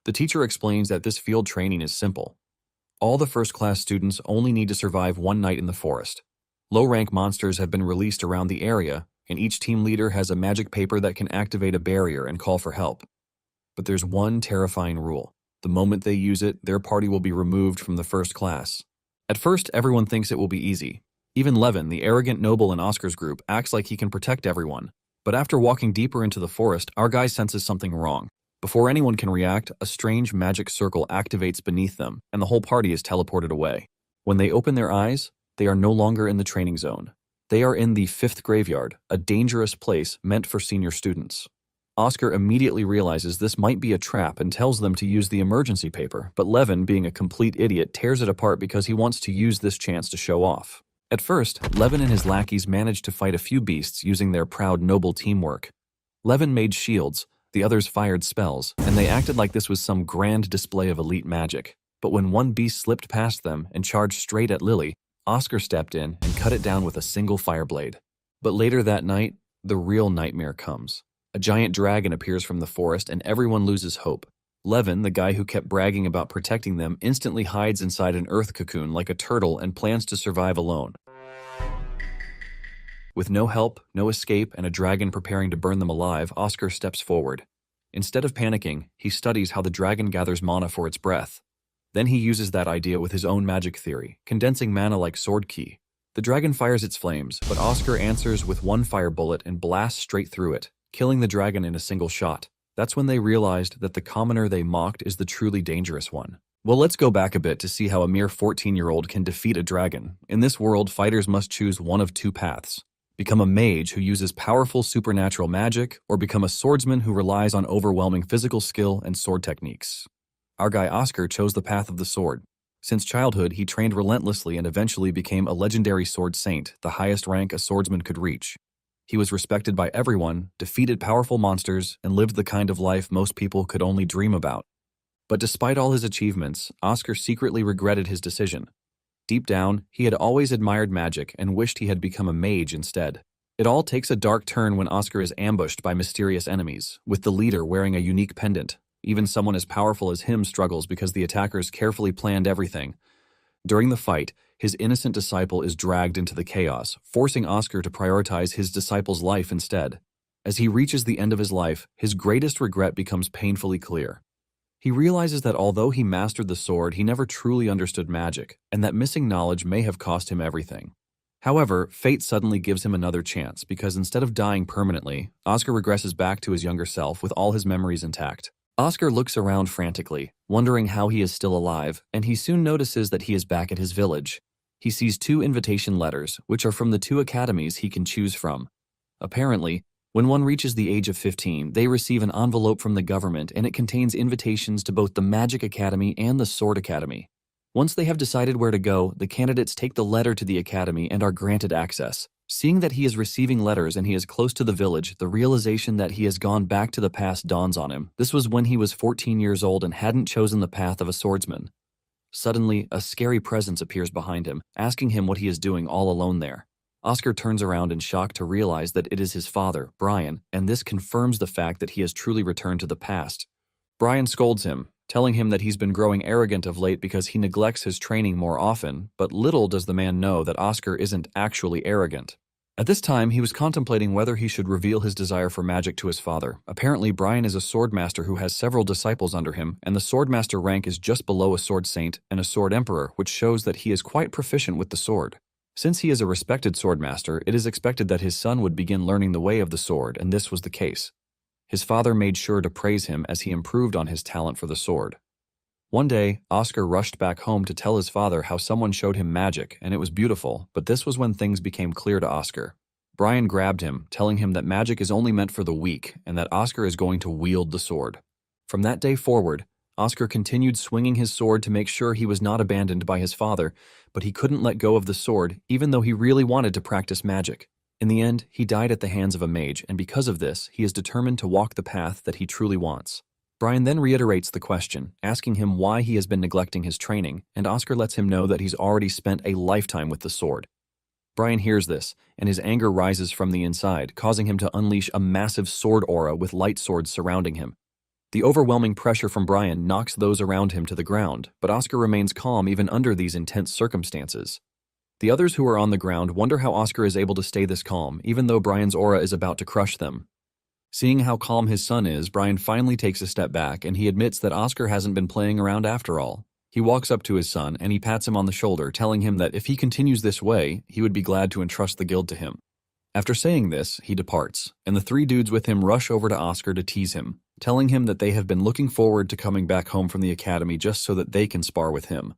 The teacher explains that this field training is simple. All the first-class students only need to survive one night in the forest. Low-rank monsters have been released around the area, and each team leader has a magic paper that can activate a barrier and call for help. But there's one terrifying rule. The moment they use it, their party will be removed from the first class. At first, everyone thinks it will be easy. Even Levin, the arrogant noble in Oscar's group, acts like he can protect everyone. But after walking deeper into the forest, our guy senses something wrong. Before anyone can react, a strange magic circle activates beneath them, and the whole party is teleported away. When they open their eyes, they are no longer in the training zone. They are in the fifth graveyard, a dangerous place meant for senior students. Oscar immediately realizes this might be a trap and tells them to use the emergency paper, but Levin, being a complete idiot, tears it apart because he wants to use this chance to show off. At first, Levin and his lackeys managed to fight a few beasts using their proud noble teamwork. Levin made shields, the others fired spells, and they acted like this was some grand display of elite magic. But when one beast slipped past them and charged straight at Lily, Oscar stepped in and cut it down with a single fire blade. But later that night, the real nightmare comes. A giant dragon appears from the forest and everyone loses hope. Levin, the guy who kept bragging about protecting them, instantly hides inside an earth cocoon like a turtle and plans to survive alone. With no help, no escape, and a dragon preparing to burn them alive, Oscar steps forward. Instead of panicking, he studies how the dragon gathers mana for its breath. Then he uses that idea with his own magic theory, condensing mana like sword ki. The dragon fires its flames, but Oscar answers with one fire bullet and blasts straight through it, killing the dragon in a single shot. That's when they realized that the commoner they mocked is the truly dangerous one. Well, let's go back a bit to see how a mere 14-year-old can defeat a dragon. In this world, fighters must choose one of two paths. Become a mage who uses powerful supernatural magic, or become a swordsman who relies on overwhelming physical skill and sword techniques. Our guy Oscar chose the path of the sword. Since childhood, he trained relentlessly and eventually became a legendary sword saint, the highest rank a swordsman could reach. He was respected by everyone, defeated powerful monsters, and lived the kind of life most people could only dream about. But despite all his achievements, Oscar secretly regretted his decision. Deep down, he had always admired magic and wished he had become a mage instead. It all takes a dark turn when Oscar is ambushed by mysterious enemies, with the leader wearing a unique pendant. Even someone as powerful as him struggles because the attackers carefully planned everything. During the fight, his innocent disciple is dragged into the chaos, forcing Oscar to prioritize his disciple's life instead. As he reaches the end of his life, his greatest regret becomes painfully clear. He realizes that although he mastered the sword, he never truly understood magic, and that missing knowledge may have cost him everything. However, fate suddenly gives him another chance because instead of dying permanently, Oscar regresses back to his younger self with all his memories intact. Oscar looks around frantically, wondering how he is still alive, and he soon notices that he is back at his village. He sees 2 invitation letters, which are from the 2 academies he can choose from. Apparently, when one reaches the age of 15, they receive an envelope from the government and it contains invitations to both the Magic Academy and the Sword Academy. Once they have decided where to go, the candidates take the letter to the academy and are granted access. Seeing that he is receiving letters and he is close to the village, the realization that he has gone back to the past dawns on him. This was when he was 14 years old and hadn't chosen the path of a swordsman. Suddenly, a scary presence appears behind him, asking him what he is doing all alone there. Oscar turns around in shock to realize that it is his father, Brian, and this confirms the fact that he has truly returned to the past. Brian scolds him, telling him that he's been growing arrogant of late because he neglects his training more often, but little does the man know that Oscar isn't actually arrogant. At this time, he was contemplating whether he should reveal his desire for magic to his father. Apparently, Brian is a swordmaster who has several disciples under him, and the swordmaster rank is just below a sword saint and a sword emperor, which shows that he is quite proficient with the sword. Since he is a respected swordmaster, it is expected that his son would begin learning the way of the sword, and this was the case. His father made sure to praise him as he improved on his talent for the sword. One day, Oscar rushed back home to tell his father how someone showed him magic, and it was beautiful, but this was when things became clear to Oscar. Brian grabbed him, telling him that magic is only meant for the weak, and that Oscar is going to wield the sword. From that day forward, Oscar continued swinging his sword to make sure he was not abandoned by his father, but he couldn't let go of the sword, even though he really wanted to practice magic. In the end, he died at the hands of a mage, and because of this, he is determined to walk the path that he truly wants. Brian then reiterates the question, asking him why he has been neglecting his training, and Oscar lets him know that he's already spent a lifetime with the sword. Brian hears this, and his anger rises from the inside, causing him to unleash a massive sword aura with light swords surrounding him. The overwhelming pressure from Brian knocks those around him to the ground, but Oscar remains calm even under these intense circumstances. The others who are on the ground wonder how Oscar is able to stay this calm, even though Brian's aura is about to crush them. Seeing how calm his son is, Brian finally takes a step back and he admits that Oscar hasn't been playing around after all. He walks up to his son and he pats him on the shoulder, telling him that if he continues this way, he would be glad to entrust the guild to him. After saying this, he departs, and the three dudes with him rush over to Oscar to tease him, telling him that they have been looking forward to coming back home from the academy just so that they can spar with him.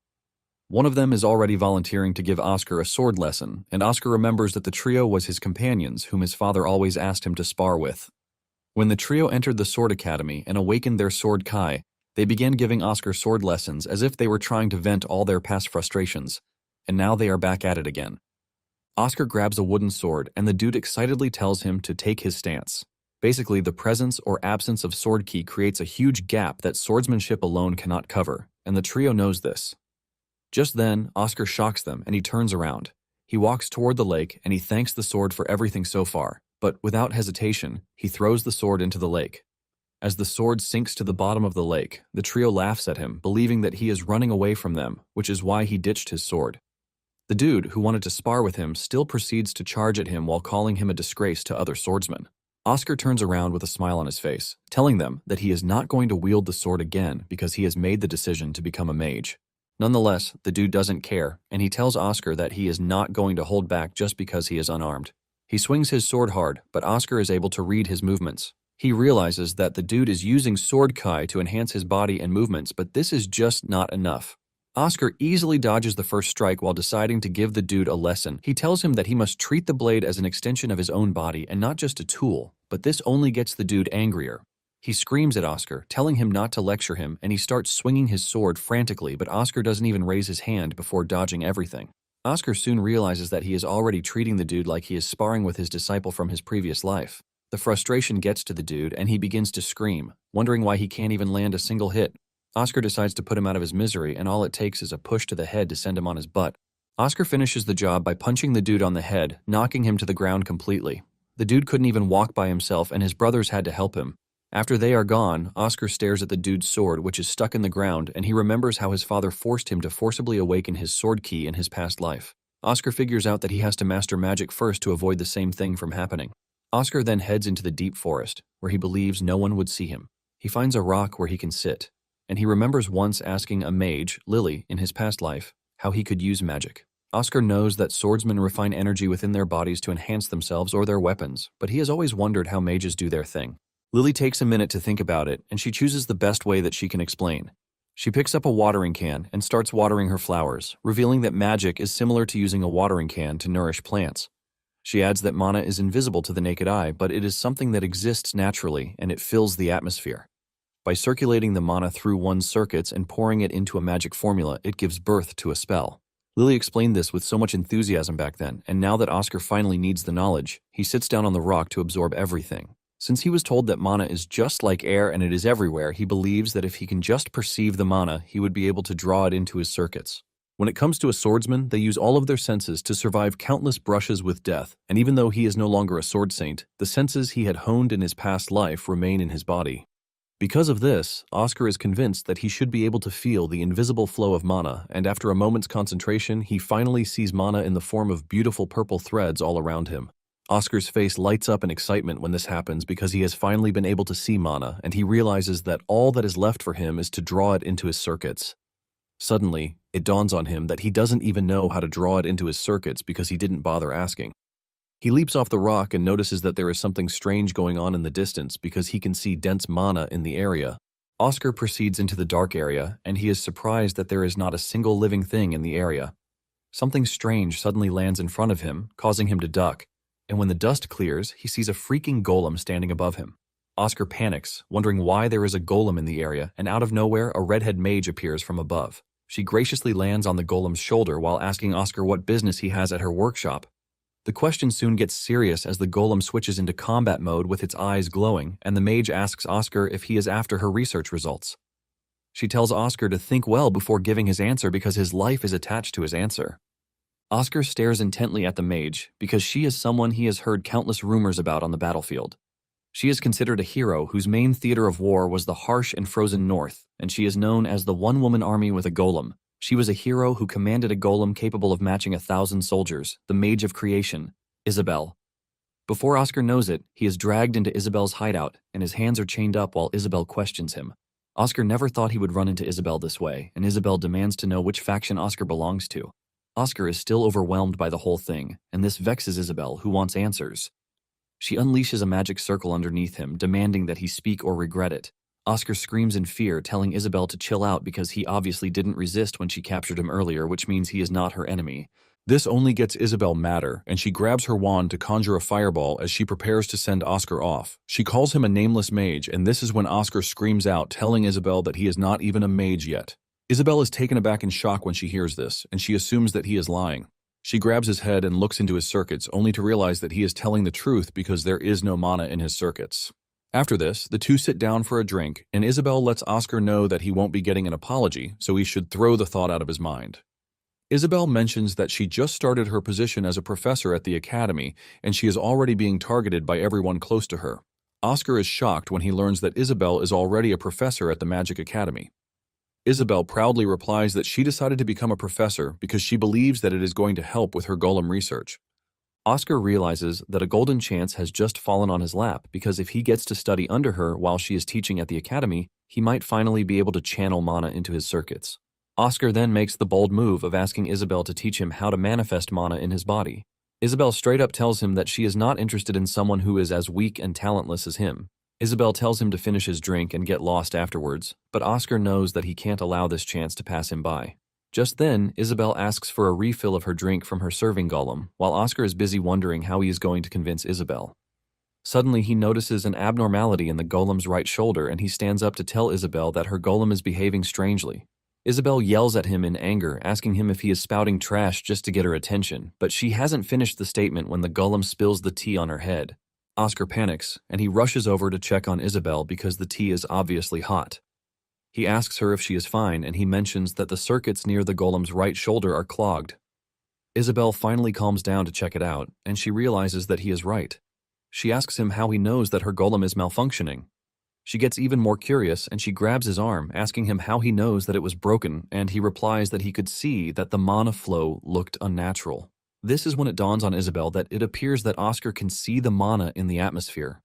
One of them is already volunteering to give Oscar a sword lesson, and Oscar remembers that the trio was his companions whom his father always asked him to spar with. When the trio entered the sword academy and awakened their sword kai, they began giving Oscar sword lessons as if they were trying to vent all their past frustrations, and now they are back at it again. Oscar grabs a wooden sword and the dude excitedly tells him to take his stance. Basically, the presence or absence of sword ki creates a huge gap that swordsmanship alone cannot cover, and the trio knows this. Just then, Oscar shocks them and he turns around. He walks toward the lake and he thanks the sword for everything so far, but without hesitation, he throws the sword into the lake. As the sword sinks to the bottom of the lake, the trio laughs at him, believing that he is running away from them, which is why he ditched his sword. The dude, who wanted to spar with him, still proceeds to charge at him while calling him a disgrace to other swordsmen. Oscar turns around with a smile on his face, telling them that he is not going to wield the sword again because he has made the decision to become a mage. Nonetheless, the dude doesn't care, and he tells Oscar that he is not going to hold back just because he is unarmed. He swings his sword hard, but Oscar is able to read his movements. He realizes that the dude is using sword kai to enhance his body and movements, but this is just not enough. Oscar easily dodges the first strike while deciding to give the dude a lesson. He tells him that he must treat the blade as an extension of his own body and not just a tool, but this only gets the dude angrier. He screams at Oscar, telling him not to lecture him, and he starts swinging his sword frantically, but Oscar doesn't even raise his hand before dodging everything. Oscar soon realizes that he is already treating the dude like he is sparring with his disciple from his previous life. The frustration gets to the dude and he begins to scream, wondering why he can't even land a single hit. Oscar decides to put him out of his misery, and all it takes is a push to the head to send him on his butt. Oscar finishes the job by punching the dude on the head, knocking him to the ground completely. The dude couldn't even walk by himself and his brothers had to help him. After they are gone, Oscar stares at the dude's sword, which is stuck in the ground, and he remembers how his father forced him to forcibly awaken his sword ki in his past life. Oscar figures out that he has to master magic first to avoid the same thing from happening. Oscar then heads into the deep forest, where he believes no one would see him. He finds a rock where he can sit, and he remembers once asking a mage, Lily, in his past life, how he could use magic. Oscar knows that swordsmen refine energy within their bodies to enhance themselves or their weapons, but he has always wondered how mages do their thing. Lily takes a minute to think about it, and she chooses the best way that she can explain. She picks up a watering can and starts watering her flowers, revealing that magic is similar to using a watering can to nourish plants. She adds that mana is invisible to the naked eye, but it is something that exists naturally and it fills the atmosphere. By circulating the mana through one's circuits and pouring it into a magic formula, it gives birth to a spell. Lily explained this with so much enthusiasm back then, and now that Oscar finally needs the knowledge, he sits down on the rock to absorb everything. Since he was told that mana is just like air and it is everywhere, he believes that if he can just perceive the mana, he would be able to draw it into his circuits. When it comes to a swordsman, they use all of their senses to survive countless brushes with death, and even though he is no longer a sword saint, the senses he had honed in his past life remain in his body. Because of this, Oscar is convinced that he should be able to feel the invisible flow of mana, and after a moment's concentration, he finally sees mana in the form of beautiful purple threads all around him. Oscar's face lights up in excitement when this happens because he has finally been able to see mana, and he realizes that all that is left for him is to draw it into his circuits. Suddenly, it dawns on him that he doesn't even know how to draw it into his circuits because he didn't bother asking. He leaps off the rock and notices that there is something strange going on in the distance because he can see dense mana in the area. Oscar proceeds into the dark area, and he is surprised that there is not a single living thing in the area. Something strange suddenly lands in front of him, causing him to duck. And when the dust clears, he sees a freaking golem standing above him. Oscar panics, wondering why there is a golem in the area, and out of nowhere, a redhead mage appears from above. She graciously lands on the golem's shoulder while asking Oscar what business he has at her workshop. The question soon gets serious as the golem switches into combat mode with its eyes glowing, and the mage asks Oscar if he is after her research results. She tells Oscar to think well before giving his answer because his life is attached to his answer. Oscar stares intently at the mage because she is someone he has heard countless rumors about on the battlefield. She is considered a hero whose main theater of war was the harsh and frozen north, and she is known as the one-woman army with a golem. She was a hero who commanded a golem capable of matching 1,000 soldiers, the mage of creation, Isabel. Before Oscar knows it, he is dragged into Isabel's hideout, and his hands are chained up while Isabel questions him. Oscar never thought he would run into Isabel this way, and Isabel demands to know which faction Oscar belongs to. Oscar is still overwhelmed by the whole thing, and this vexes Isabel, who wants answers. She unleashes a magic circle underneath him, demanding that he speak or regret it. Oscar screams in fear, telling Isabel to chill out because he obviously didn't resist when she captured him earlier, which means he is not her enemy. This only gets Isabel madder, and she grabs her wand to conjure a fireball as she prepares to send Oscar off. She calls him a nameless mage, and this is when Oscar screams out, telling Isabel that he is not even a mage yet. Isabel is taken aback in shock when she hears this, and she assumes that he is lying. She grabs his head and looks into his circuits, only to realize that he is telling the truth because there is no mana in his circuits. After this, the two sit down for a drink, and Isabel lets Oscar know that he won't be getting an apology, so he should throw the thought out of his mind. Isabel mentions that she just started her position as a professor at the academy, and she is already being targeted by everyone close to her. Oscar is shocked when he learns that Isabel is already a professor at the Magic Academy. Isabel proudly replies that she decided to become a professor because she believes that it is going to help with her golem research. Oscar realizes that a golden chance has just fallen on his lap because if he gets to study under her while she is teaching at the academy, he might finally be able to channel mana into his circuits. Oscar then makes the bold move of asking Isabel to teach him how to manifest mana in his body. Isabel straight up tells him that she is not interested in someone who is as weak and talentless as him. Isabel tells him to finish his drink and get lost afterwards, but Oscar knows that he can't allow this chance to pass him by. Just then, Isabel asks for a refill of her drink from her serving golem, while Oscar is busy wondering how he is going to convince Isabel. Suddenly, he notices an abnormality in the golem's right shoulder and he stands up to tell Isabel that her golem is behaving strangely. Isabel yells at him in anger, asking him if he is spouting trash just to get her attention, but she hasn't finished the statement when the golem spills the tea on her head. Oscar panics, and he rushes over to check on Isabel because the tea is obviously hot. He asks her if she is fine, and he mentions that the circuits near the golem's right shoulder are clogged. Isabel finally calms down to check it out, and she realizes that he is right. She asks him how he knows that her golem is malfunctioning. She gets even more curious, and she grabs his arm, asking him how he knows that it was broken, and he replies that he could see that the mana flow looked unnatural. This is when it dawns on Isabel that it appears that Oscar can see the mana in the atmosphere.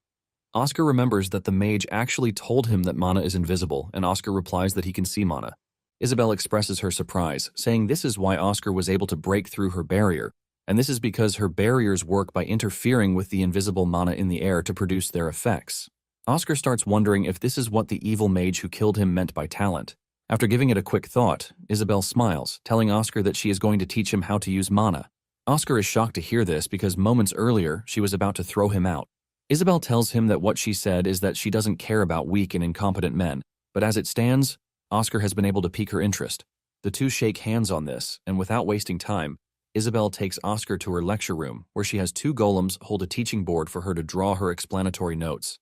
Oscar remembers that the mage actually told him that mana is invisible, and Oscar replies that he can see mana. Isabel expresses her surprise, saying this is why Oscar was able to break through her barrier, and this is because her barriers work by interfering with the invisible mana in the air to produce their effects. Oscar starts wondering if this is what the evil mage who killed him meant by talent. After giving it a quick thought, Isabel smiles, telling Oscar that she is going to teach him how to use mana. Oscar is shocked to hear this because moments earlier, she was about to throw him out. Isabel tells him that what she said is that she doesn't care about weak and incompetent men, but as it stands, Oscar has been able to pique her interest. The two shake hands on this, and without wasting time, Isabel takes Oscar to her lecture room, where she has two golems hold a teaching board for her to draw her explanatory notes.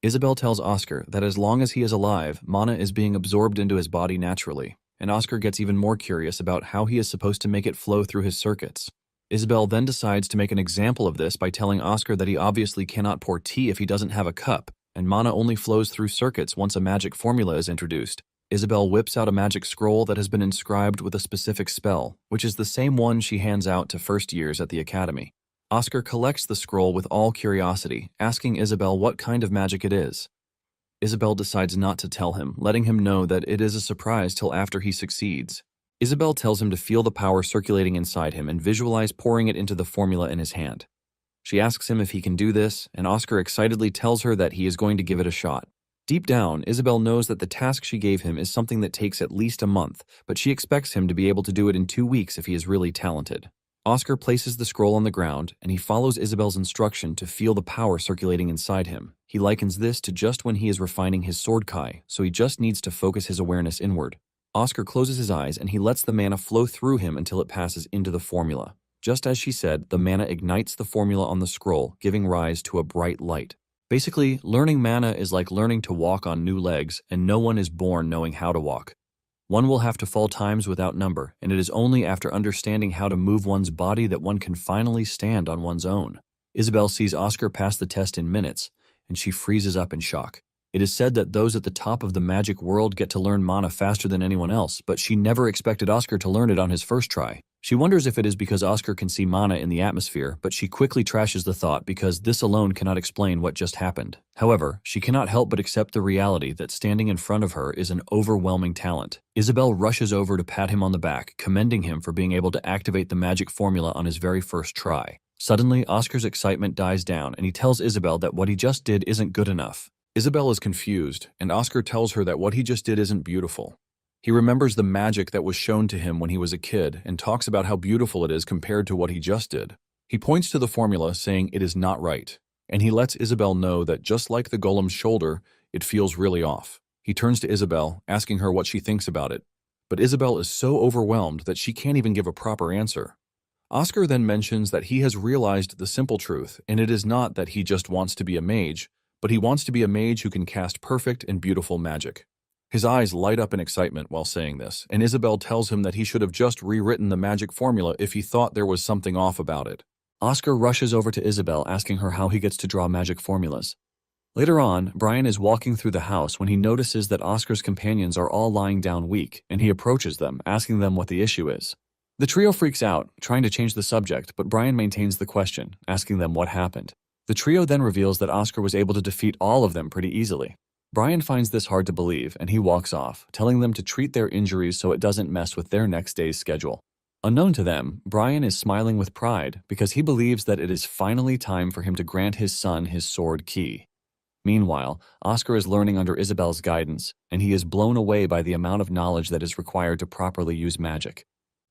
Isabel tells Oscar that as long as he is alive, mana is being absorbed into his body naturally, and Oscar gets even more curious about how he is supposed to make it flow through his circuits. Isabel then decides to make an example of this by telling Oscar that he obviously cannot pour tea if he doesn't have a cup, and mana only flows through circuits once a magic formula is introduced. Isabel whips out a magic scroll that has been inscribed with a specific spell, which is the same one she hands out to first years at the academy. Oscar collects the scroll with all curiosity, asking Isabel what kind of magic it is. Isabel decides not to tell him, letting him know that it is a surprise till after he succeeds. Isabel tells him to feel the power circulating inside him and visualize pouring it into the formula in his hand. She asks him if he can do this, and Oscar excitedly tells her that he is going to give it a shot. Deep down, Isabel knows that the task she gave him is something that takes at least a month, but she expects him to be able to do it in 2 weeks if he is really talented. Oscar places the scroll on the ground, and he follows Isabel's instruction to feel the power circulating inside him. He likens this to just when he is refining his sword kai, so he just needs to focus his awareness inward. Oscar closes his eyes and he lets the mana flow through him until it passes into the formula. Just as she said, the mana ignites the formula on the scroll, giving rise to a bright light. Basically, learning mana is like learning to walk on new legs, and no one is born knowing how to walk. One will have to fall times without number, and it is only after understanding how to move one's body that one can finally stand on one's own. Isabel sees Oscar pass the test in minutes, and she freezes up in shock. It is said that those at the top of the magic world get to learn mana faster than anyone else, but she never expected Oscar to learn it on his first try. She wonders if it is because Oscar can see mana in the atmosphere, but she quickly trashes the thought because this alone cannot explain what just happened. However, she cannot help but accept the reality that standing in front of her is an overwhelming talent. Isabel rushes over to pat him on the back, commending him for being able to activate the magic formula on his very first try. Suddenly, Oscar's excitement dies down and he tells Isabel that what he just did isn't good enough. Isabel is confused, and Oscar tells her that what he just did isn't beautiful. He remembers the magic that was shown to him when he was a kid and talks about how beautiful it is compared to what he just did. He points to the formula, saying it is not right, and he lets Isabel know that just like the golem's shoulder, it feels really off. He turns to Isabel, asking her what she thinks about it, but Isabel is so overwhelmed that she can't even give a proper answer. Oscar then mentions that he has realized the simple truth, and it is not that he just wants to be a mage, but he wants to be a mage who can cast perfect and beautiful magic. His eyes light up in excitement while saying this, and Isabel tells him that he should have just rewritten the magic formula if he thought there was something off about it. Oscar rushes over to Isabel, asking her how he gets to draw magic formulas. Later on, Brian is walking through the house when he notices that Oscar's companions are all lying down weak, and he approaches them, asking them what the issue is. The trio freaks out, trying to change the subject, but Brian maintains the question, asking them what happened. The trio then reveals that Oscar was able to defeat all of them pretty easily. Brian finds this hard to believe, and he walks off, telling them to treat their injuries so it doesn't mess with their next day's schedule. Unknown to them, Brian is smiling with pride because he believes that it is finally time for him to grant his son his sword key. Meanwhile, Oscar is learning under Isabel's guidance, and he is blown away by the amount of knowledge that is required to properly use magic.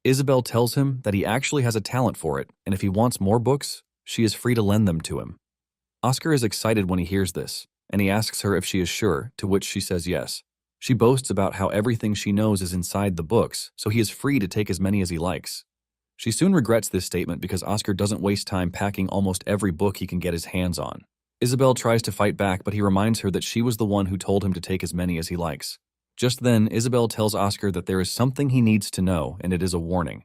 Isabel tells him that he actually has a talent for it, and if he wants more books, she is free to lend them to him. Oscar is excited when he hears this, and he asks her if she is sure, to which she says yes. She boasts about how everything she knows is inside the books, so he is free to take as many as he likes. She soon regrets this statement because Oscar doesn't waste time packing almost every book he can get his hands on. Isabel tries to fight back, but he reminds her that she was the one who told him to take as many as he likes. Just then, Isabel tells Oscar that there is something he needs to know, and it is a warning.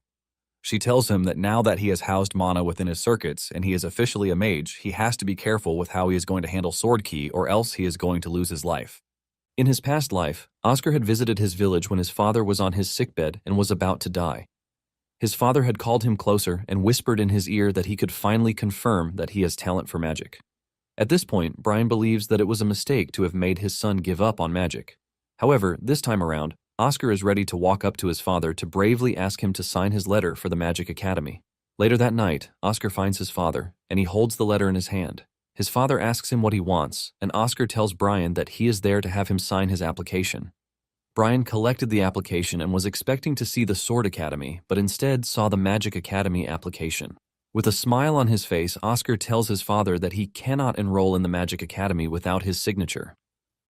She tells him that now that he has housed mana within his circuits and he is officially a mage, he has to be careful with how he is going to handle sword key or else he is going to lose his life. In his past life, Oscar had visited his village when his father was on his sickbed and was about to die. His father had called him closer and whispered in his ear that he could finally confirm that he has talent for magic. At this point, Brian believes that it was a mistake to have made his son give up on magic. However, this time around, Oscar is ready to walk up to his father to bravely ask him to sign his letter for the Magic Academy. Later that night, Oscar finds his father, and he holds the letter in his hand. His father asks him what he wants, and Oscar tells Brian that he is there to have him sign his application. Brian collected the application and was expecting to see the Sword Academy, but instead saw the Magic Academy application. With a smile on his face, Oscar tells his father that he cannot enroll in the Magic Academy without his signature.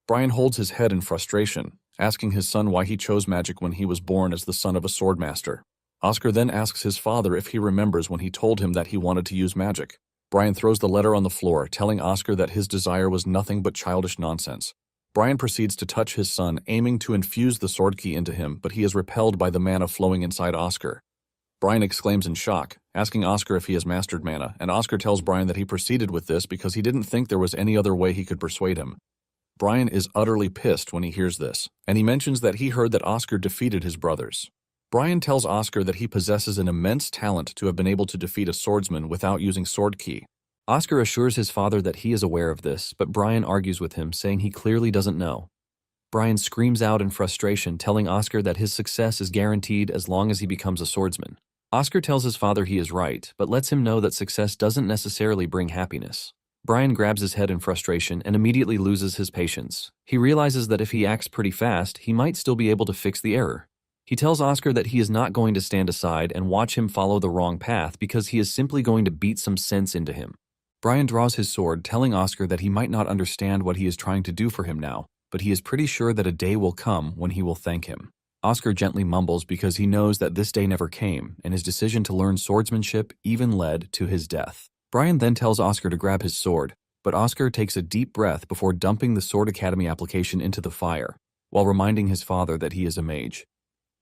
Brian holds his head in frustration, asking his son why he chose magic when he was born as the son of a swordmaster. Oscar then asks his father if he remembers when he told him that he wanted to use magic. Brian throws the letter on the floor, telling Oscar that his desire was nothing but childish nonsense. Brian proceeds to touch his son, aiming to infuse the sword key into him, but he is repelled by the mana flowing inside Oscar. Brian exclaims in shock, asking Oscar if he has mastered mana, and Oscar tells Brian that he proceeded with this because he didn't think there was any other way he could persuade him. Brian is utterly pissed when he hears this, and he mentions that he heard that Oscar defeated his brothers. Brian tells Oscar that he possesses an immense talent to have been able to defeat a swordsman without using sword key. Oscar assures his father that he is aware of this, but Brian argues with him, saying he clearly doesn't know. Brian screams out in frustration, telling Oscar that his success is guaranteed as long as he becomes a swordsman. Oscar tells his father he is right, but lets him know that success doesn't necessarily bring happiness. Brian grabs his head in frustration and immediately loses his patience. He realizes that if he acts pretty fast, he might still be able to fix the error. He tells Oscar that he is not going to stand aside and watch him follow the wrong path because he is simply going to beat some sense into him. Brian draws his sword, telling Oscar that he might not understand what he is trying to do for him now, but he is pretty sure that a day will come when he will thank him. Oscar gently mumbles because he knows that this day never came, and his decision to learn swordsmanship even led to his death. Brian then tells Oscar to grab his sword, but Oscar takes a deep breath before dumping the Sword Academy application into the fire, while reminding his father that he is a mage.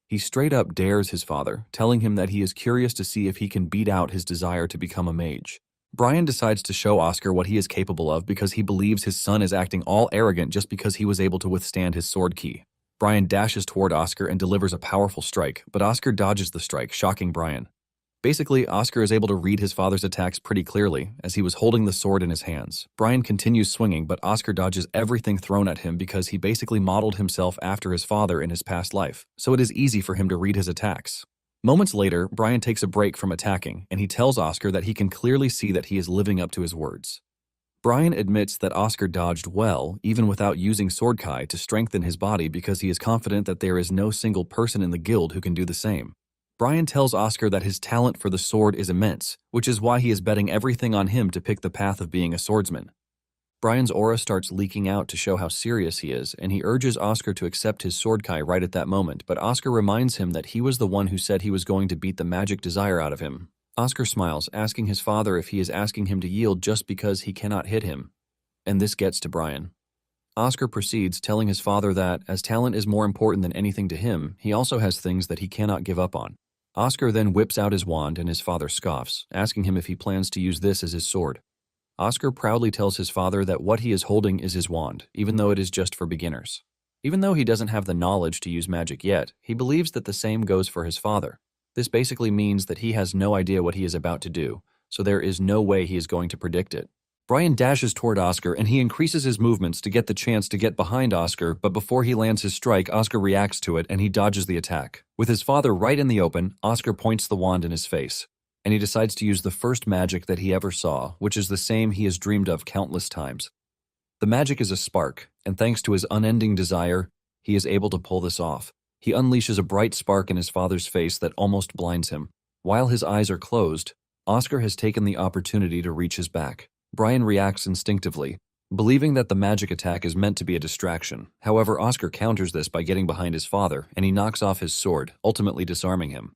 He straight up dares his father, telling him that he is curious to see if he can beat out his desire to become a mage. Brian decides to show Oscar what he is capable of because he believes his son is acting all arrogant just because he was able to withstand his sword ki. Brian dashes toward Oscar and delivers a powerful strike, but Oscar dodges the strike, shocking Brian. Basically, Oscar is able to read his father's attacks pretty clearly, as he was holding the sword in his hands. Brian continues swinging, but Oscar dodges everything thrown at him because he basically modeled himself after his father in his past life, so it is easy for him to read his attacks. Moments later, Brian takes a break from attacking, and he tells Oscar that he can clearly see that he is living up to his words. Brian admits that Oscar dodged well, even without using sword kai to strengthen his body because he is confident that there is no single person in the guild who can do the same. Brian tells Oscar that his talent for the sword is immense, which is why he is betting everything on him to pick the path of being a swordsman. Brian's aura starts leaking out to show how serious he is, and he urges Oscar to accept his sword kai right at that moment, but Oscar reminds him that he was the one who said he was going to beat the magic desire out of him. Oscar smiles, asking his father if he is asking him to yield just because he cannot hit him. And this gets to Brian. Oscar proceeds, telling his father that, as talent is more important than anything to him, he also has things that he cannot give up on. Oscar then whips out his wand and his father scoffs, asking him if he plans to use this as his sword. Oscar proudly tells his father that what he is holding is his wand, even though it is just for beginners. Even though he doesn't have the knowledge to use magic yet, he believes that the same goes for his father. This basically means that he has no idea what he is about to do, so there is no way he is going to predict it. Brian dashes toward Oscar and he increases his movements to get the chance to get behind Oscar, but before he lands his strike, Oscar reacts to it and he dodges the attack. With his father right in the open, Oscar points the wand in his face, and he decides to use the first magic that he ever saw, which is the same he has dreamed of countless times. The magic is a spark, and thanks to his unending desire, he is able to pull this off. He unleashes a bright spark in his father's face that almost blinds him. While his eyes are closed, Oscar has taken the opportunity to reach his back. Brian reacts instinctively, believing that the magic attack is meant to be a distraction. However, Oscar counters this by getting behind his father, and he knocks off his sword, ultimately disarming him.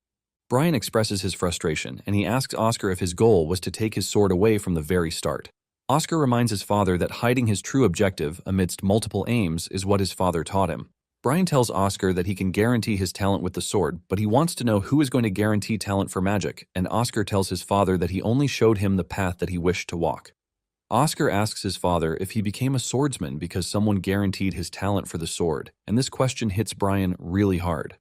Brian expresses his frustration, and he asks Oscar if his goal was to take his sword away from the very start. Oscar reminds his father that hiding his true objective amidst multiple aims is what his father taught him. Brian tells Oscar that he can guarantee his talent with the sword, but he wants to know who is going to guarantee talent for magic, and Oscar tells his father that he only showed him the path that he wished to walk. Oscar asks his father if he became a swordsman because someone guaranteed his talent for the sword, and this question hits Brian really hard.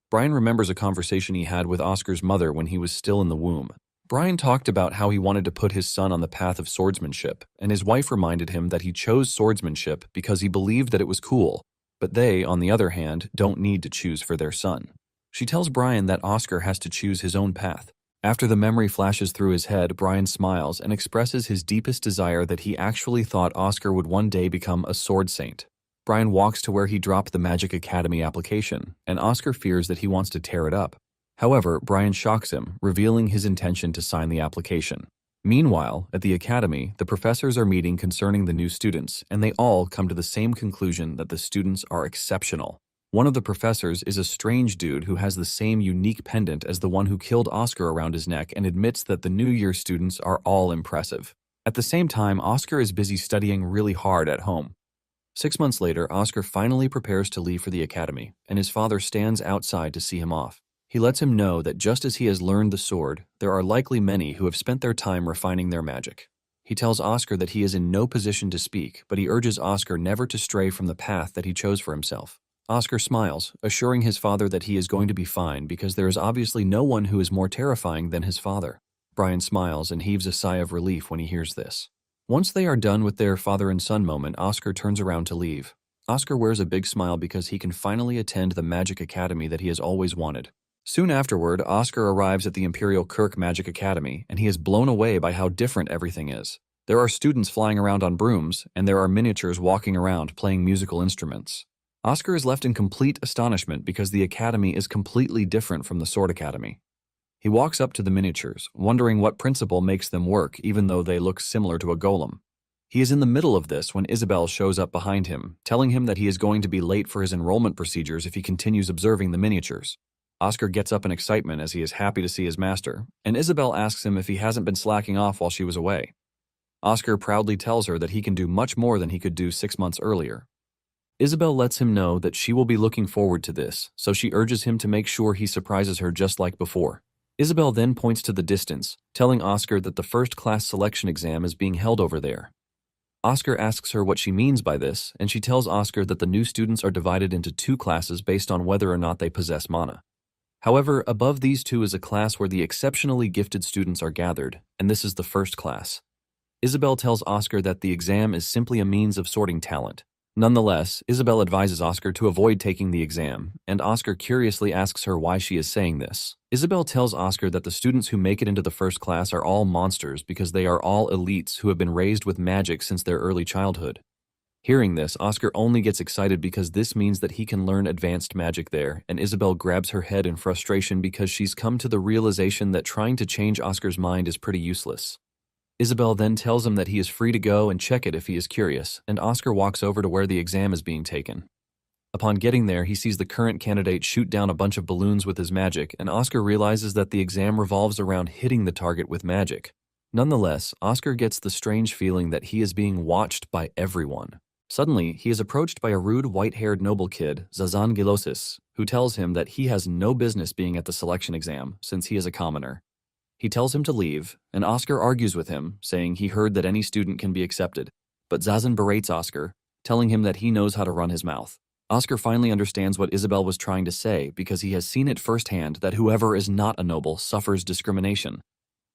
Brian remembers a conversation he had with Oscar's mother when he was still in the womb. Brian talked about how he wanted to put his son on the path of swordsmanship, and his wife reminded him that he chose swordsmanship because he believed that it was cool, but they, on the other hand, don't need to choose for their son. She tells Brian that Oscar has to choose his own path. After the memory flashes through his head, Brian smiles and expresses his deepest desire that he actually thought Oscar would one day become a sword saint. Brian walks to where he dropped the Magic Academy application, and Oscar fears that he wants to tear it up. However, Brian shocks him, revealing his intention to sign the application. Meanwhile, at the academy, the professors are meeting concerning the new students, and they all come to the same conclusion that the students are exceptional. One of the professors is a strange dude who has the same unique pendant as the one who killed Oscar around his neck and admits that the New Year students are all impressive. At the same time, Oscar is busy studying really hard at home. 6 months later, Oscar finally prepares to leave for the academy, and his father stands outside to see him off. He lets him know that just as he has learned the sword, there are likely many who have spent their time refining their magic. He tells Oscar that he is in no position to speak, but he urges Oscar never to stray from the path that he chose for himself. Oscar smiles, assuring his father that he is going to be fine because there is obviously no one who is more terrifying than his father. Brian smiles and heaves a sigh of relief when he hears this. Once they are done with their father and son moment, Oscar turns around to leave. Oscar wears a big smile because he can finally attend the Magic Academy that he has always wanted. Soon afterward, Oscar arrives at the Imperial Kirk Magic Academy, and he is blown away by how different everything is. There are students flying around on brooms, and there are miniatures walking around playing musical instruments. Oscar is left in complete astonishment because the academy is completely different from the Sword Academy. He walks up to the miniatures, wondering what principle makes them work even though they look similar to a golem. He is in the middle of this when Isabel shows up behind him, telling him that he is going to be late for his enrollment procedures if he continues observing the miniatures. Oscar gets up in excitement as he is happy to see his master, and Isabel asks him if he hasn't been slacking off while she was away. Oscar proudly tells her that he can do much more than he could do 6 months earlier. Isabel lets him know that she will be looking forward to this, so she urges him to make sure he surprises her just like before. Isabel then points to the distance, telling Oscar that the first class selection exam is being held over there. Oscar asks her what she means by this, and she tells Oscar that the new students are divided into two classes based on whether or not they possess mana. However, above these two is a class where the exceptionally gifted students are gathered, and this is the first class. Isabel tells Oscar that the exam is simply a means of sorting talent. Nonetheless, Isabel advises Oscar to avoid taking the exam, and Oscar curiously asks her why she is saying this. Isabel tells Oscar that the students who make it into the first class are all monsters because they are all elites who have been raised with magic since their early childhood. Hearing this, Oscar only gets excited because this means that he can learn advanced magic there, and Isabel grabs her head in frustration because she's come to the realization that trying to change Oscar's mind is pretty useless. Isabel then tells him that he is free to go and check it if he is curious, and Oscar walks over to where the exam is being taken. Upon getting there, he sees the current candidate shoot down a bunch of balloons with his magic, and Oscar realizes that the exam revolves around hitting the target with magic. Nonetheless, Oscar gets the strange feeling that he is being watched by everyone. Suddenly, he is approached by a rude white-haired noble kid, Zazan Gilosis, who tells him that he has no business being at the selection exam since he is a commoner. He tells him to leave, and Oscar argues with him, saying he heard that any student can be accepted, but Zazan berates Oscar, telling him that he knows how to run his mouth. Oscar finally understands what Isabel was trying to say because he has seen it firsthand that whoever is not a noble suffers discrimination.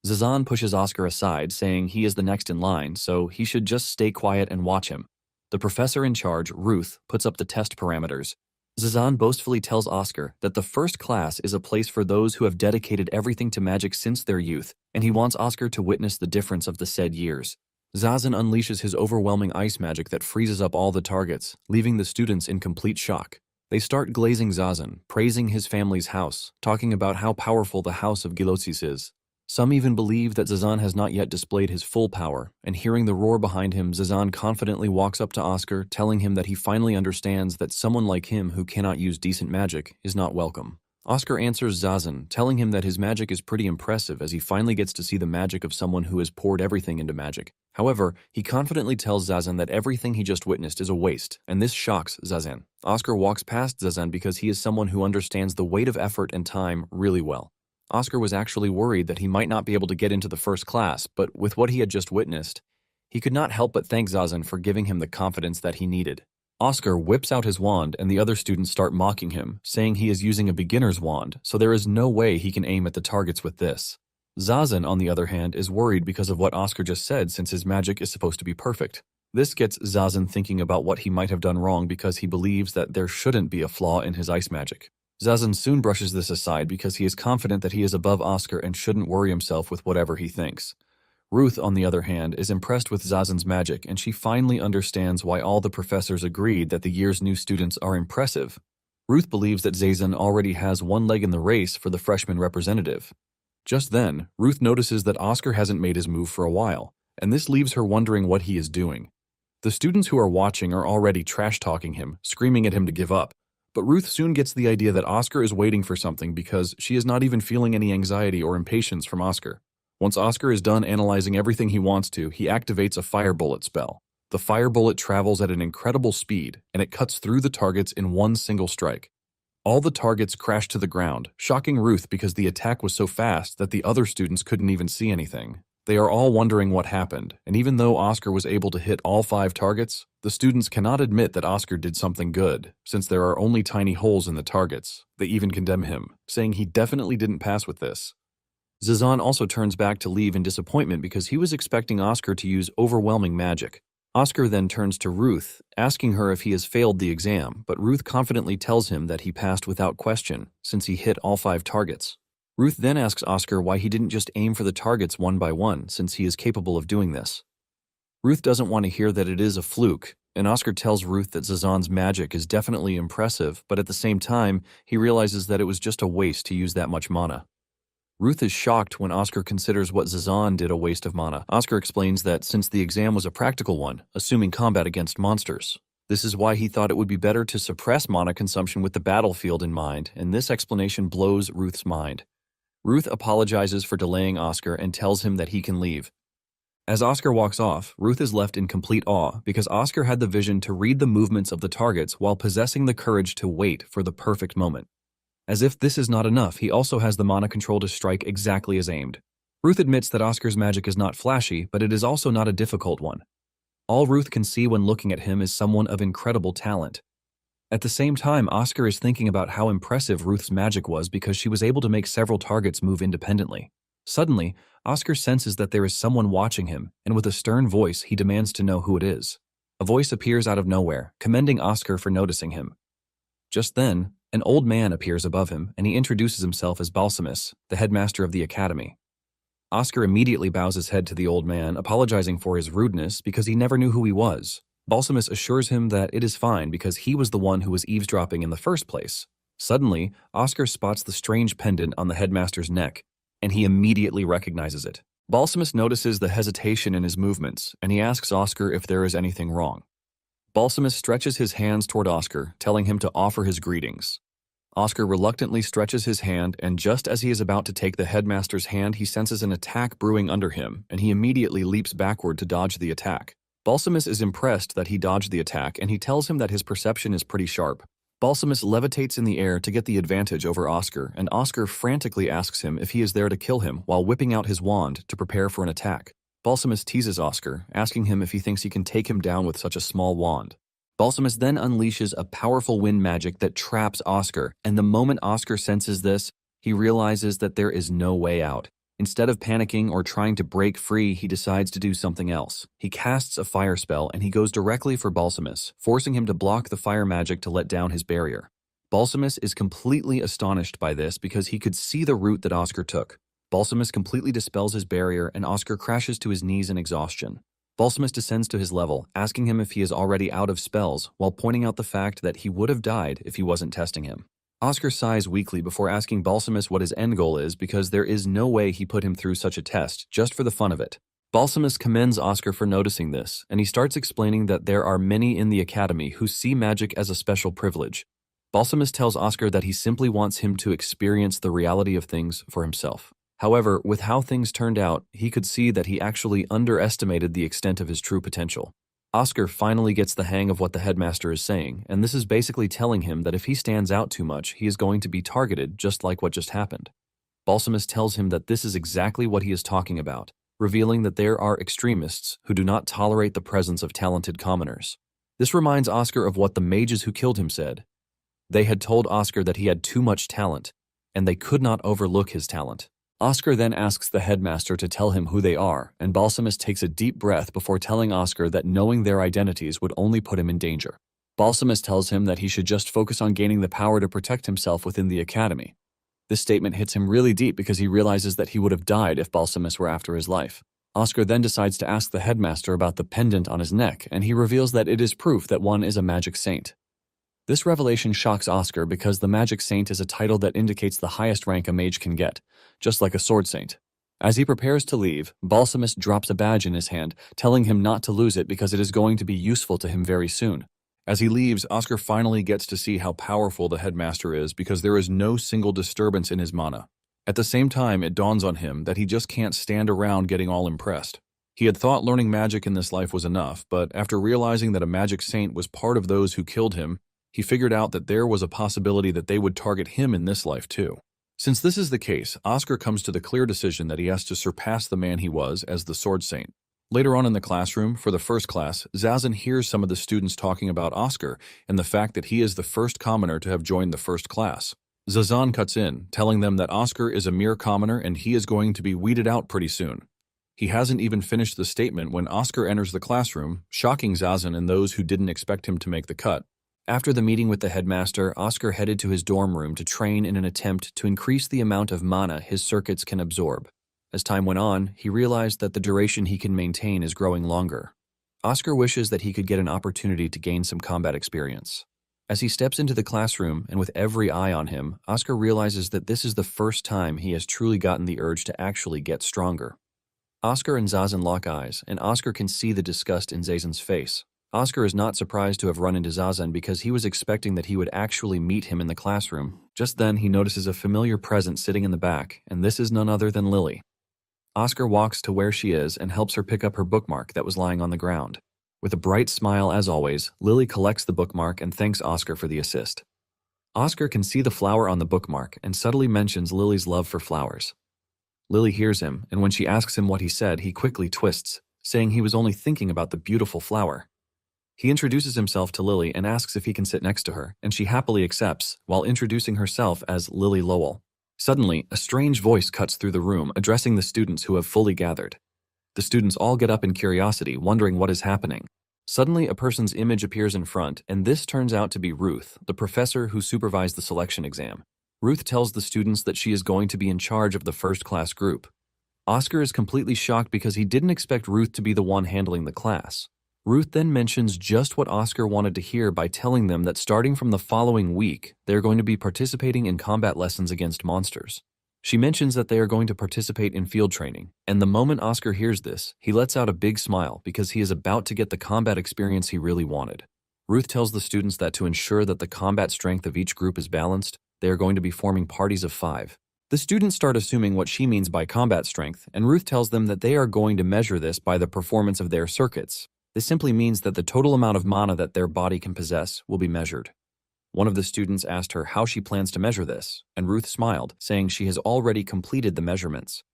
Zazan pushes Oscar aside, saying he is the next in line, so he should just stay quiet and watch him. The professor in charge, Ruth, puts up the test parameters. Zazan boastfully tells Oscar that the first class is a place for those who have dedicated everything to magic since their youth, and he wants Oscar to witness the difference of the said years. Zazan unleashes his overwhelming ice magic that freezes up all the targets, leaving the students in complete shock. They start glazing Zazan, praising his family's house, talking about how powerful the house of Gilosis is. Some even believe that Zazan has not yet displayed his full power, and hearing the roar behind him, Zazan confidently walks up to Oscar, telling him that he finally understands that someone like him who cannot use decent magic is not welcome. Oscar answers Zazan, telling him that his magic is pretty impressive as he finally gets to see the magic of someone who has poured everything into magic. However, he confidently tells Zazan that everything he just witnessed is a waste, and this shocks Zazan. Oscar walks past Zazan because he is someone who understands the weight of effort and time really well. Oscar was actually worried that he might not be able to get into the first class, but with what he had just witnessed, he could not help but thank Zazan for giving him the confidence that he needed. Oscar whips out his wand and the other students start mocking him, saying he is using a beginner's wand, so there is no way he can aim at the targets with this. Zazan, on the other hand, is worried because of what Oscar just said since his magic is supposed to be perfect. This gets Zazan thinking about what he might have done wrong because he believes that there shouldn't be a flaw in his ice magic. Zazan soon brushes this aside because he is confident that he is above Oscar and shouldn't worry himself with whatever he thinks. Ruth, on the other hand, is impressed with Zazan's magic, and she finally understands why all the professors agreed that the year's new students are impressive. Ruth believes that Zazan already has one leg in the race for the freshman representative. Just then, Ruth notices that Oscar hasn't made his move for a while, and this leaves her wondering what he is doing. The students who are watching are already trash-talking him, screaming at him to give up. But Ruth soon gets the idea that Oscar is waiting for something because she is not even feeling any anxiety or impatience from Oscar. Once Oscar is done analyzing everything he wants to, he activates a fire bullet spell. The fire bullet travels at an incredible speed, and it cuts through the targets in one single strike. All the targets crash to the ground, shocking Ruth because the attack was so fast that the other students couldn't even see anything. They are all wondering what happened, and even though Oscar was able to hit all 5 targets, the students cannot admit that Oscar did something good, since there are only tiny holes in the targets. They even condemn him, saying he definitely didn't pass with this. Zazan also turns back to leave in disappointment because he was expecting Oscar to use overwhelming magic. Oscar then turns to Ruth, asking her if he has failed the exam, but Ruth confidently tells him that he passed without question, since he hit all 5 targets. Ruth then asks Oscar why he didn't just aim for the targets one by one, since he is capable of doing this. Ruth doesn't want to hear that it is a fluke, and Oscar tells Ruth that Zazan's magic is definitely impressive, but at the same time, he realizes that it was just a waste to use that much mana. Ruth is shocked when Oscar considers what Zazan did a waste of mana. Oscar explains that since the exam was a practical one, assuming combat against monsters, this is why he thought it would be better to suppress mana consumption with the battlefield in mind, and this explanation blows Ruth's mind. Ruth apologizes for delaying Oscar and tells him that he can leave. As Oscar walks off, Ruth is left in complete awe because Oscar had the vision to read the movements of the targets while possessing the courage to wait for the perfect moment. As if this is not enough, he also has the mana control to strike exactly as aimed. Ruth admits that Oscar's magic is not flashy, but it is also not a difficult one. All Ruth can see when looking at him is someone of incredible talent. At the same time, Oscar is thinking about how impressive Ruth's magic was because she was able to make several targets move independently. Suddenly, Oscar senses that there is someone watching him, and with a stern voice, he demands to know who it is. A voice appears out of nowhere, commending Oscar for noticing him. Just then, an old man appears above him, and he introduces himself as Balsamus, the headmaster of the academy. Oscar immediately bows his head to the old man, apologizing for his rudeness because he never knew who he was. Balsamus assures him that it is fine because he was the one who was eavesdropping in the first place. Suddenly, Oscar spots the strange pendant on the headmaster's neck, and he immediately recognizes it. Balsamus notices the hesitation in his movements, and he asks Oscar if there is anything wrong. Balsamus stretches his hands toward Oscar, telling him to offer his greetings. Oscar reluctantly stretches his hand, and just as he is about to take the headmaster's hand, he senses an attack brewing under him, and he immediately leaps backward to dodge the attack. Balsamus is impressed that he dodged the attack, and he tells him that his perception is pretty sharp. Balsamus levitates in the air to get the advantage over Oscar, and Oscar frantically asks him if he is there to kill him while whipping out his wand to prepare for an attack. Balsamus teases Oscar, asking him if he thinks he can take him down with such a small wand. Balsamus then unleashes a powerful wind magic that traps Oscar, and the moment Oscar senses this, he realizes that there is no way out. Instead of panicking or trying to break free, he decides to do something else. He casts a fire spell, and he goes directly for Balsamus, forcing him to block the fire magic to let down his barrier. Balsamus is completely astonished by this because he could see the route that Oscar took. Balsamus completely dispels his barrier, and Oscar crashes to his knees in exhaustion. Balsamus descends to his level, asking him if he is already out of spells, while pointing out the fact that he would have died if he wasn't testing him. Oscar sighs weakly before asking Balsamus what his end goal is because there is no way he put him through such a test just for the fun of it. Balsamus commends Oscar for noticing this, and he starts explaining that there are many in the academy who see magic as a special privilege. Balsamus tells Oscar that he simply wants him to experience the reality of things for himself. However, with how things turned out, he could see that he actually underestimated the extent of his true potential. Oscar finally gets the hang of what the headmaster is saying, and this is basically telling him that if he stands out too much, he is going to be targeted just like what just happened. Balsamus tells him that this is exactly what he is talking about, revealing that there are extremists who do not tolerate the presence of talented commoners. This reminds Oscar of what the mages who killed him said. They had told Oscar that he had too much talent, and they could not overlook his talent. Oscar then asks the headmaster to tell him who they are, and Balsamus takes a deep breath before telling Oscar that knowing their identities would only put him in danger. Balsamus tells him that he should just focus on gaining the power to protect himself within the academy. This statement hits him really deep because he realizes that he would have died if Balsamus were after his life. Oscar then decides to ask the headmaster about the pendant on his neck, and he reveals that it is proof that one is a magic saint. This revelation shocks Oscar because the Magic Saint is a title that indicates the highest rank a mage can get, just like a sword saint. As he prepares to leave, Balsamus drops a badge in his hand, telling him not to lose it because it is going to be useful to him very soon. As he leaves, Oscar finally gets to see how powerful the headmaster is because there is no single disturbance in his mana. At the same time, it dawns on him that he just can't stand around getting all impressed. He had thought learning magic in this life was enough, but after realizing that a magic saint was part of those who killed him, he figured out that there was a possibility that they would target him in this life too. Since this is the case, Oscar comes to the clear decision that he has to surpass the man he was as the Sword Saint. Later on in the classroom, for the first class, Zazan hears some of the students talking about Oscar and the fact that he is the first commoner to have joined the first class. Zazan cuts in, telling them that Oscar is a mere commoner and he is going to be weeded out pretty soon. He hasn't even finished the statement when Oscar enters the classroom, shocking Zazan and those who didn't expect him to make the cut. After the meeting with the headmaster, Oscar headed to his dorm room to train in an attempt to increase the amount of mana his circuits can absorb. As time went on, he realized that the duration he can maintain is growing longer. Oscar wishes that he could get an opportunity to gain some combat experience. As he steps into the classroom, and with every eye on him, Oscar realizes that this is the first time he has truly gotten the urge to actually get stronger. Oscar and Zazan lock eyes, and Oscar can see the disgust in Zazan's face. Oscar is not surprised to have run into Zazan because he was expecting that he would actually meet him in the classroom. Just then, he notices a familiar presence sitting in the back, and this is none other than Lily. Oscar walks to where she is and helps her pick up her bookmark that was lying on the ground. With a bright smile as always, Lily collects the bookmark and thanks Oscar for the assist. Oscar can see the flower on the bookmark and subtly mentions Lily's love for flowers. Lily hears him, and when she asks him what he said, he quickly twists, saying he was only thinking about the beautiful flower. He introduces himself to Lily and asks if he can sit next to her, and she happily accepts, while introducing herself as Lily Lowell. Suddenly, a strange voice cuts through the room, addressing the students who have fully gathered. The students all get up in curiosity, wondering what is happening. Suddenly, a person's image appears in front, and this turns out to be Ruth, the professor who supervised the selection exam. Ruth tells the students that she is going to be in charge of the first-class group. Oscar is completely shocked because he didn't expect Ruth to be the one handling the class. Ruth then mentions just what Oscar wanted to hear by telling them that starting from the following week, they are going to be participating in combat lessons against monsters. She mentions that they are going to participate in field training, and the moment Oscar hears this, he lets out a big smile because he is about to get the combat experience he really wanted. Ruth tells the students that to ensure that the combat strength of each group is balanced, they are going to be forming parties of 5. The students start assuming what she means by combat strength, and Ruth tells them that they are going to measure this by the performance of their circuits. This simply means that the total amount of mana that their body can possess will be measured. One of the students asked her how she plans to measure this, and Ruth smiled, saying she has already completed the measurements.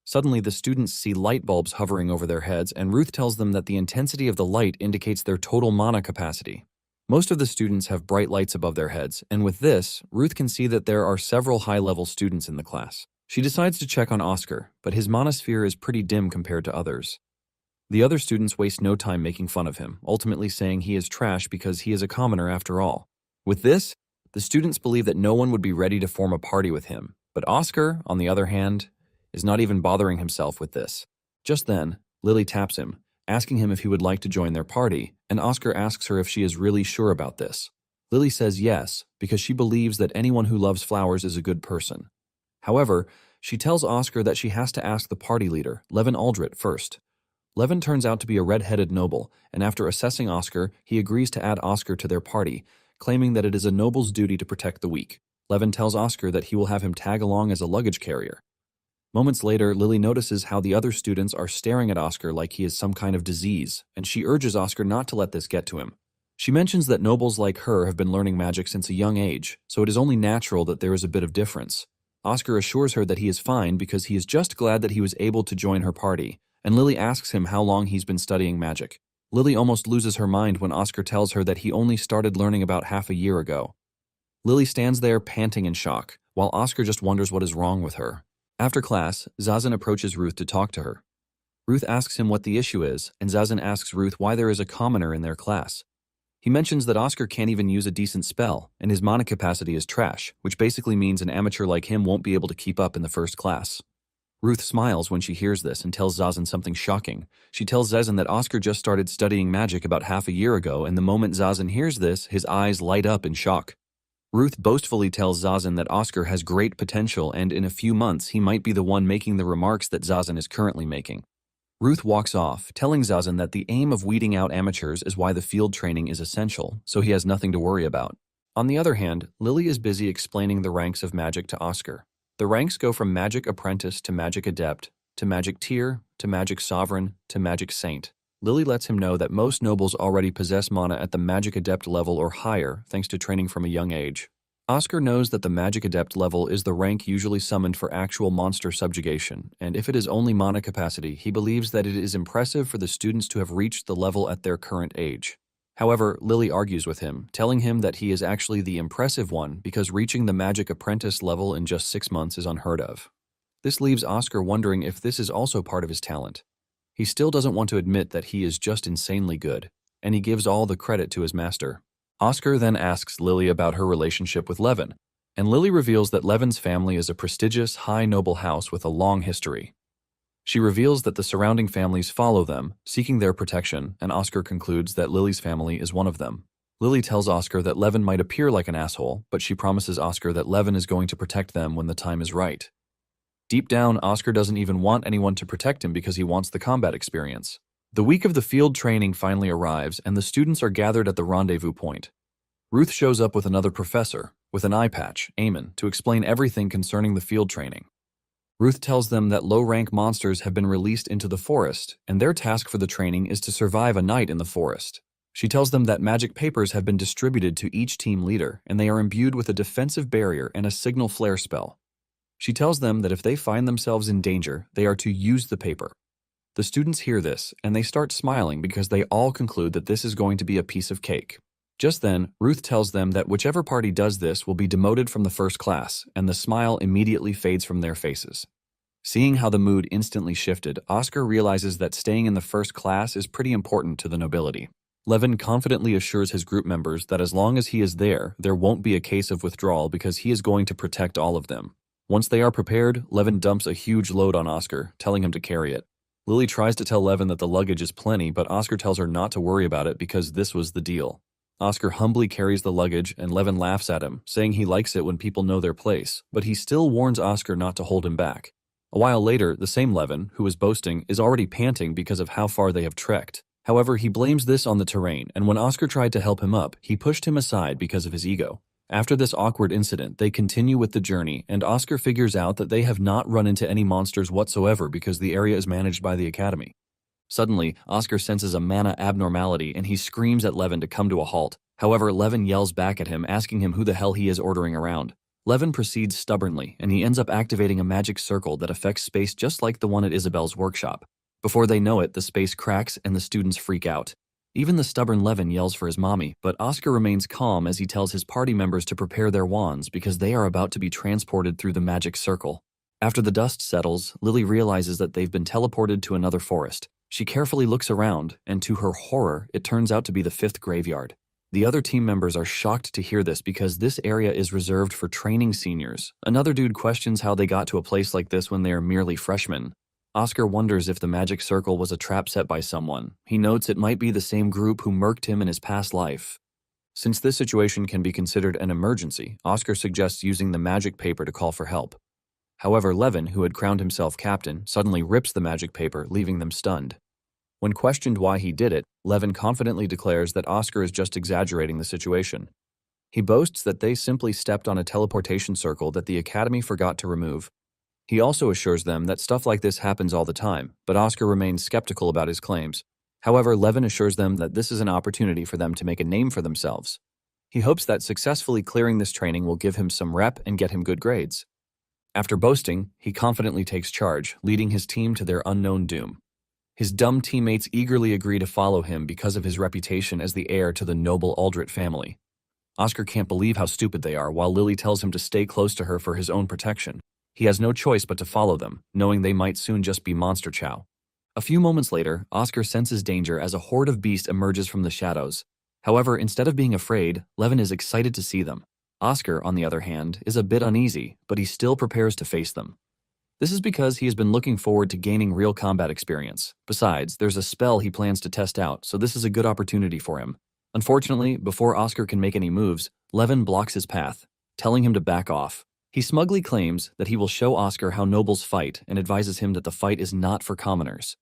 Suddenly, the students see light bulbs hovering over their heads, and Ruth tells them that the intensity of the light indicates their total mana capacity. Most of the students have bright lights above their heads, and with this, Ruth can see that there are several high-level students in the class. She decides to check on Oscar, but his mana sphere is pretty dim compared to others. The other students waste no time making fun of him, ultimately saying he is trash because he is a commoner after all. With this, the students believe that no one would be ready to form a party with him, but Oscar, on the other hand, is not even bothering himself with this. Just then, Lily taps him, asking him if he would like to join their party, and Oscar asks her if she is really sure about this. Lily says yes, because she believes that anyone who loves flowers is a good person. However, she tells Oscar that she has to ask the party leader, Levin Aldrit, first. Levin turns out to be a red-headed noble, and after assessing Oscar, he agrees to add Oscar to their party, claiming that it is a noble's duty to protect the weak. Levin tells Oscar that he will have him tag along as a luggage carrier. Moments later, Lily notices how the other students are staring at Oscar like he is some kind of disease, and she urges Oscar not to let this get to him. She mentions that nobles like her have been learning magic since a young age, so it is only natural that there is a bit of difference. Oscar assures her that he is fine because he is just glad that he was able to join her party, and Lily asks him how long he's been studying magic. Lily almost loses her mind when Oscar tells her that he only started learning about half a year ago. Lily stands there panting in shock, while Oscar just wonders what is wrong with her. After class, Zazen approaches Ruth to talk to her. Ruth asks him what the issue is, and Zazen asks Ruth why there is a commoner in their class. He mentions that Oscar can't even use a decent spell, and his mana capacity is trash, which basically means an amateur like him won't be able to keep up in the first class. Ruth smiles when she hears this and tells Zazen something shocking. She tells Zazen that Oscar just started studying magic about half a year ago, and the moment Zazen hears this, his eyes light up in shock. Ruth boastfully tells Zazen that Oscar has great potential, and in a few months he might be the one making the remarks that Zazen is currently making. Ruth walks off, telling Zazen that the aim of weeding out amateurs is why the field training is essential, so he has nothing to worry about. On the other hand, Lily is busy explaining the ranks of magic to Oscar. The ranks go from Magic Apprentice to Magic Adept, to Magic Tier, to Magic Sovereign, to Magic Saint. Lily lets him know that most nobles already possess mana at the Magic Adept level or higher, thanks to training from a young age. Oscar knows that the Magic Adept level is the rank usually summoned for actual monster subjugation, and if it is only mana capacity, he believes that it is impressive for the students to have reached the level at their current age. However, Lily argues with him, telling him that he is actually the impressive one because reaching the Magic Apprentice level in just 6 months is unheard of. This leaves Oscar wondering if this is also part of his talent. He still doesn't want to admit that he is just insanely good, and he gives all the credit to his master. Oscar then asks Lily about her relationship with Levin, and Lily reveals that Levin's family is a prestigious, high noble house with a long history. She reveals that the surrounding families follow them, seeking their protection, and Oscar concludes that Lily's family is one of them. Lily tells Oscar that Levin might appear like an asshole, but she promises Oscar that Levin is going to protect them when the time is right. Deep down, Oscar doesn't even want anyone to protect him because he wants the combat experience. The week of the field training finally arrives, and the students are gathered at the rendezvous point. Ruth shows up with another professor, with an eye patch, Eamon, to explain everything concerning the field training. Ruth tells them that low-rank monsters have been released into the forest, and their task for the training is to survive a night in the forest. She tells them that magic papers have been distributed to each team leader, and they are imbued with a defensive barrier and a signal flare spell. She tells them that if they find themselves in danger, they are to use the paper. The students hear this, and they start smiling because they all conclude that this is going to be a piece of cake. Just then, Ruth tells them that whichever party does this will be demoted from the first class, and the smile immediately fades from their faces. Seeing how the mood instantly shifted, Oscar realizes that staying in the first class is pretty important to the nobility. Levin confidently assures his group members that as long as he is there won't be a case of withdrawal because he is going to protect all of them. Once they are prepared, Levin dumps a huge load on Oscar, telling him to carry it. Lily tries to tell Levin that the luggage is plenty, but Oscar tells her not to worry about it because this was the deal. Oscar humbly carries the luggage, and Levin laughs at him, saying he likes it when people know their place, but he still warns Oscar not to hold him back. A while later, the same Levin, who was boasting, is already panting because of how far they have trekked. However, he blames this on the terrain, and when Oscar tried to help him up, he pushed him aside because of his ego. After this awkward incident, they continue with the journey, and Oscar figures out that they have not run into any monsters whatsoever because the area is managed by the Academy. Suddenly, Oscar senses a mana abnormality and he screams at Levin to come to a halt. However, Levin yells back at him, asking him who the hell he is ordering around. Levin proceeds stubbornly, and he ends up activating a magic circle that affects space just like the one at Isabel's workshop. Before they know it, the space cracks and the students freak out. Even the stubborn Levin yells for his mommy, but Oscar remains calm as he tells his party members to prepare their wands because they are about to be transported through the magic circle. After the dust settles, Lily realizes that they've been teleported to another forest. She carefully looks around, and to her horror, it turns out to be the 5th graveyard. The other team members are shocked to hear this because this area is reserved for training seniors. Another dude questions how they got to a place like this when they are merely freshmen. Oscar wonders if the magic circle was a trap set by someone. He notes it might be the same group who murked him in his past life. Since this situation can be considered an emergency, Oscar suggests using the magic paper to call for help. However, Levin, who had crowned himself captain, suddenly rips the magic paper, leaving them stunned. When questioned why he did it, Levin confidently declares that Oscar is just exaggerating the situation. He boasts that they simply stepped on a teleportation circle that the Academy forgot to remove. He also assures them that stuff like this happens all the time, but Oscar remains skeptical about his claims. However, Levin assures them that this is an opportunity for them to make a name for themselves. He hopes that successfully clearing this training will give him some rep and get him good grades. After boasting, he confidently takes charge, leading his team to their unknown doom. His dumb teammates eagerly agree to follow him because of his reputation as the heir to the noble Aldrich family. Oscar can't believe how stupid they are, while Lily tells him to stay close to her for his own protection. He has no choice but to follow them, knowing they might soon just be monster chow. A few moments later, Oscar senses danger as a horde of beasts emerges from the shadows. However, instead of being afraid, Levin is excited to see them. Oscar, on the other hand, is a bit uneasy, but he still prepares to face them. This is because he has been looking forward to gaining real combat experience. Besides, there's a spell he plans to test out, so this is a good opportunity for him. Unfortunately, before Oscar can make any moves, Levin blocks his path, telling him to back off. He smugly claims that he will show Oscar how nobles fight and advises him that the fight is not for commoners.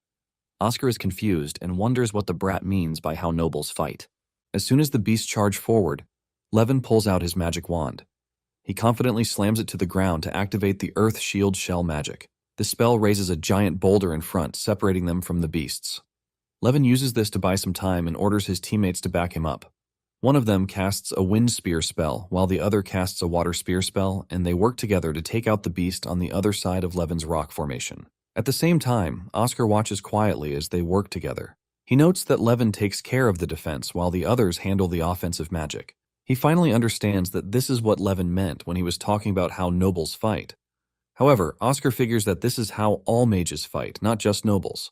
Oscar is confused and wonders what the brat means by how nobles fight. As soon as the beasts charge forward, Levin pulls out his magic wand. He confidently slams it to the ground to activate the Earth Shield Shell magic. The spell raises a giant boulder in front, separating them from the beasts. Levin uses this to buy some time and orders his teammates to back him up. One of them casts a wind spear spell, while the other casts a water spear spell, and they work together to take out the beast on the other side of Levin's rock formation. At the same time, Oscar watches quietly as they work together. He notes that Levin takes care of the defense while the others handle the offensive magic. He finally understands that this is what Levin meant when he was talking about how nobles fight. However, Oscar figures that this is how all mages fight, not just nobles.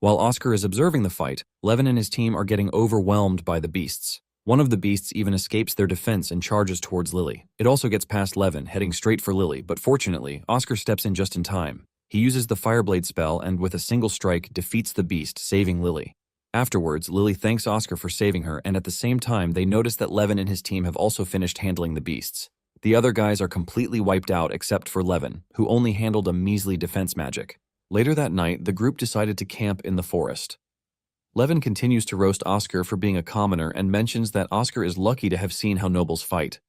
While Oscar is observing the fight, Levin and his team are getting overwhelmed by the beasts. One of the beasts even escapes their defense and charges towards Lily. It also gets past Levin, heading straight for Lily, but fortunately, Oscar steps in just in time. He uses the Fireblade spell and with a single strike defeats the beast, saving Lily. Afterwards, Lily thanks Oscar for saving her, and at the same time, they notice that Levin and his team have also finished handling the beasts. The other guys are completely wiped out except for Levin, who only handled a measly defense magic. Later that night, the group decided to camp in the forest. Levin continues to roast Oscar for being a commoner and mentions that Oscar is lucky to have seen how nobles fight.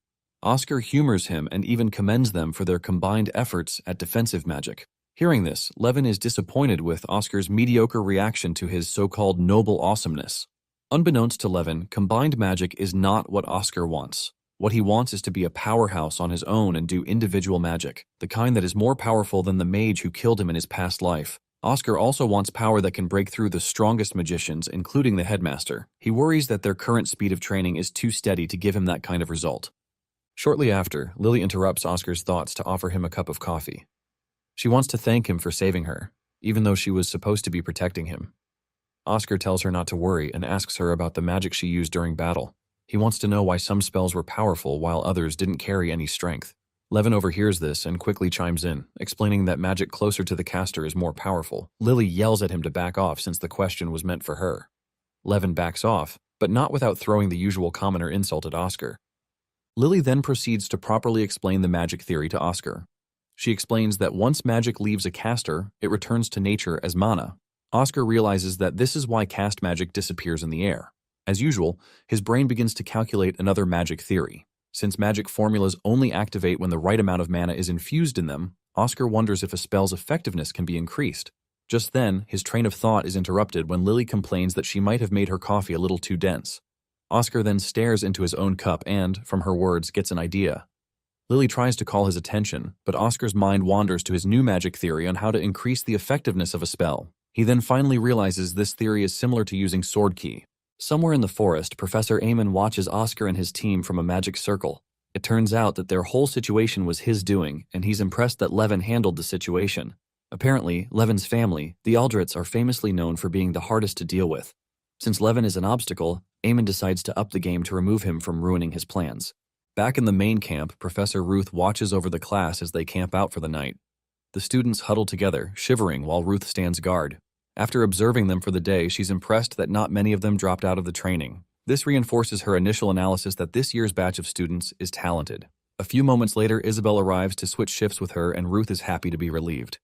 Oscar humors him and even commends them for their combined efforts at defensive magic. Hearing this, Levin is disappointed with Oscar's mediocre reaction to his so-called noble awesomeness. Unbeknownst to Levin, combined magic is not what Oscar wants. What he wants is to be a powerhouse on his own and do individual magic, the kind that is more powerful than the mage who killed him in his past life. Oscar also wants power that can break through the strongest magicians, including the headmaster. He worries that their current speed of training is too steady to give him that kind of result. Shortly after, Lily interrupts Oscar's thoughts to offer him a cup of coffee. She wants to thank him for saving her, even though she was supposed to be protecting him. Oscar tells her not to worry and asks her about the magic she used during battle. He wants to know why some spells were powerful while others didn't carry any strength. Levin overhears this and quickly chimes in, explaining that magic closer to the caster is more powerful. Lily yells at him to back off since the question was meant for her. Levin backs off, but not without throwing the usual commoner insult at Oscar. Lily then proceeds to properly explain the magic theory to Oscar. She explains that once magic leaves a caster, it returns to nature as mana. Oscar realizes that this is why cast magic disappears in the air. As usual, his brain begins to calculate another magic theory. Since magic formulas only activate when the right amount of mana is infused in them, Oscar wonders if a spell's effectiveness can be increased. Just then, his train of thought is interrupted when Lily complains that she might have made her coffee a little too dense. Oscar then stares into his own cup and, from her words, gets an idea. Lily tries to call his attention, but Oscar's mind wanders to his new magic theory on how to increase the effectiveness of a spell. He then finally realizes this theory is similar to using sword ki. Somewhere in the forest, Professor Eamon watches Oscar and his team from a magic circle. It turns out that their whole situation was his doing, and he's impressed that Levin handled the situation. Apparently, Levin's family, the Aldrits, are famously known for being the hardest to deal with. Since Levin is an obstacle, Eamon decides to up the game to remove him from ruining his plans. Back in the main camp, Professor Ruth watches over the class as they camp out for the night. The students huddle together, shivering while Ruth stands guard. After observing them for the day, she's impressed that not many of them dropped out of the training. This reinforces her initial analysis that this year's batch of students is talented. A few moments later, Isabel arrives to switch shifts with her, and Ruth is happy to be relieved.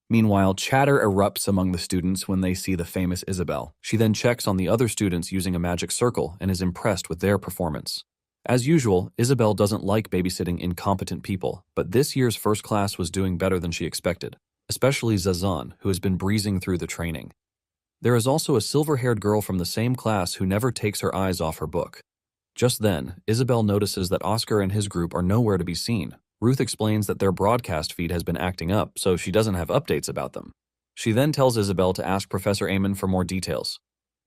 Meanwhile, chatter erupts among the students when they see the famous Isabel. She then checks on the other students using a magic circle and is impressed with their performance. As usual, Isabel doesn't like babysitting incompetent people, but this year's first class was doing better than she expected, especially Zazan, who has been breezing through the training. There is also a silver-haired girl from the same class who never takes her eyes off her book. Just then, Isabel notices that Oscar and his group are nowhere to be seen. Ruth explains that their broadcast feed has been acting up, so she doesn't have updates about them. She then tells Isabel to ask Professor Eamon for more details.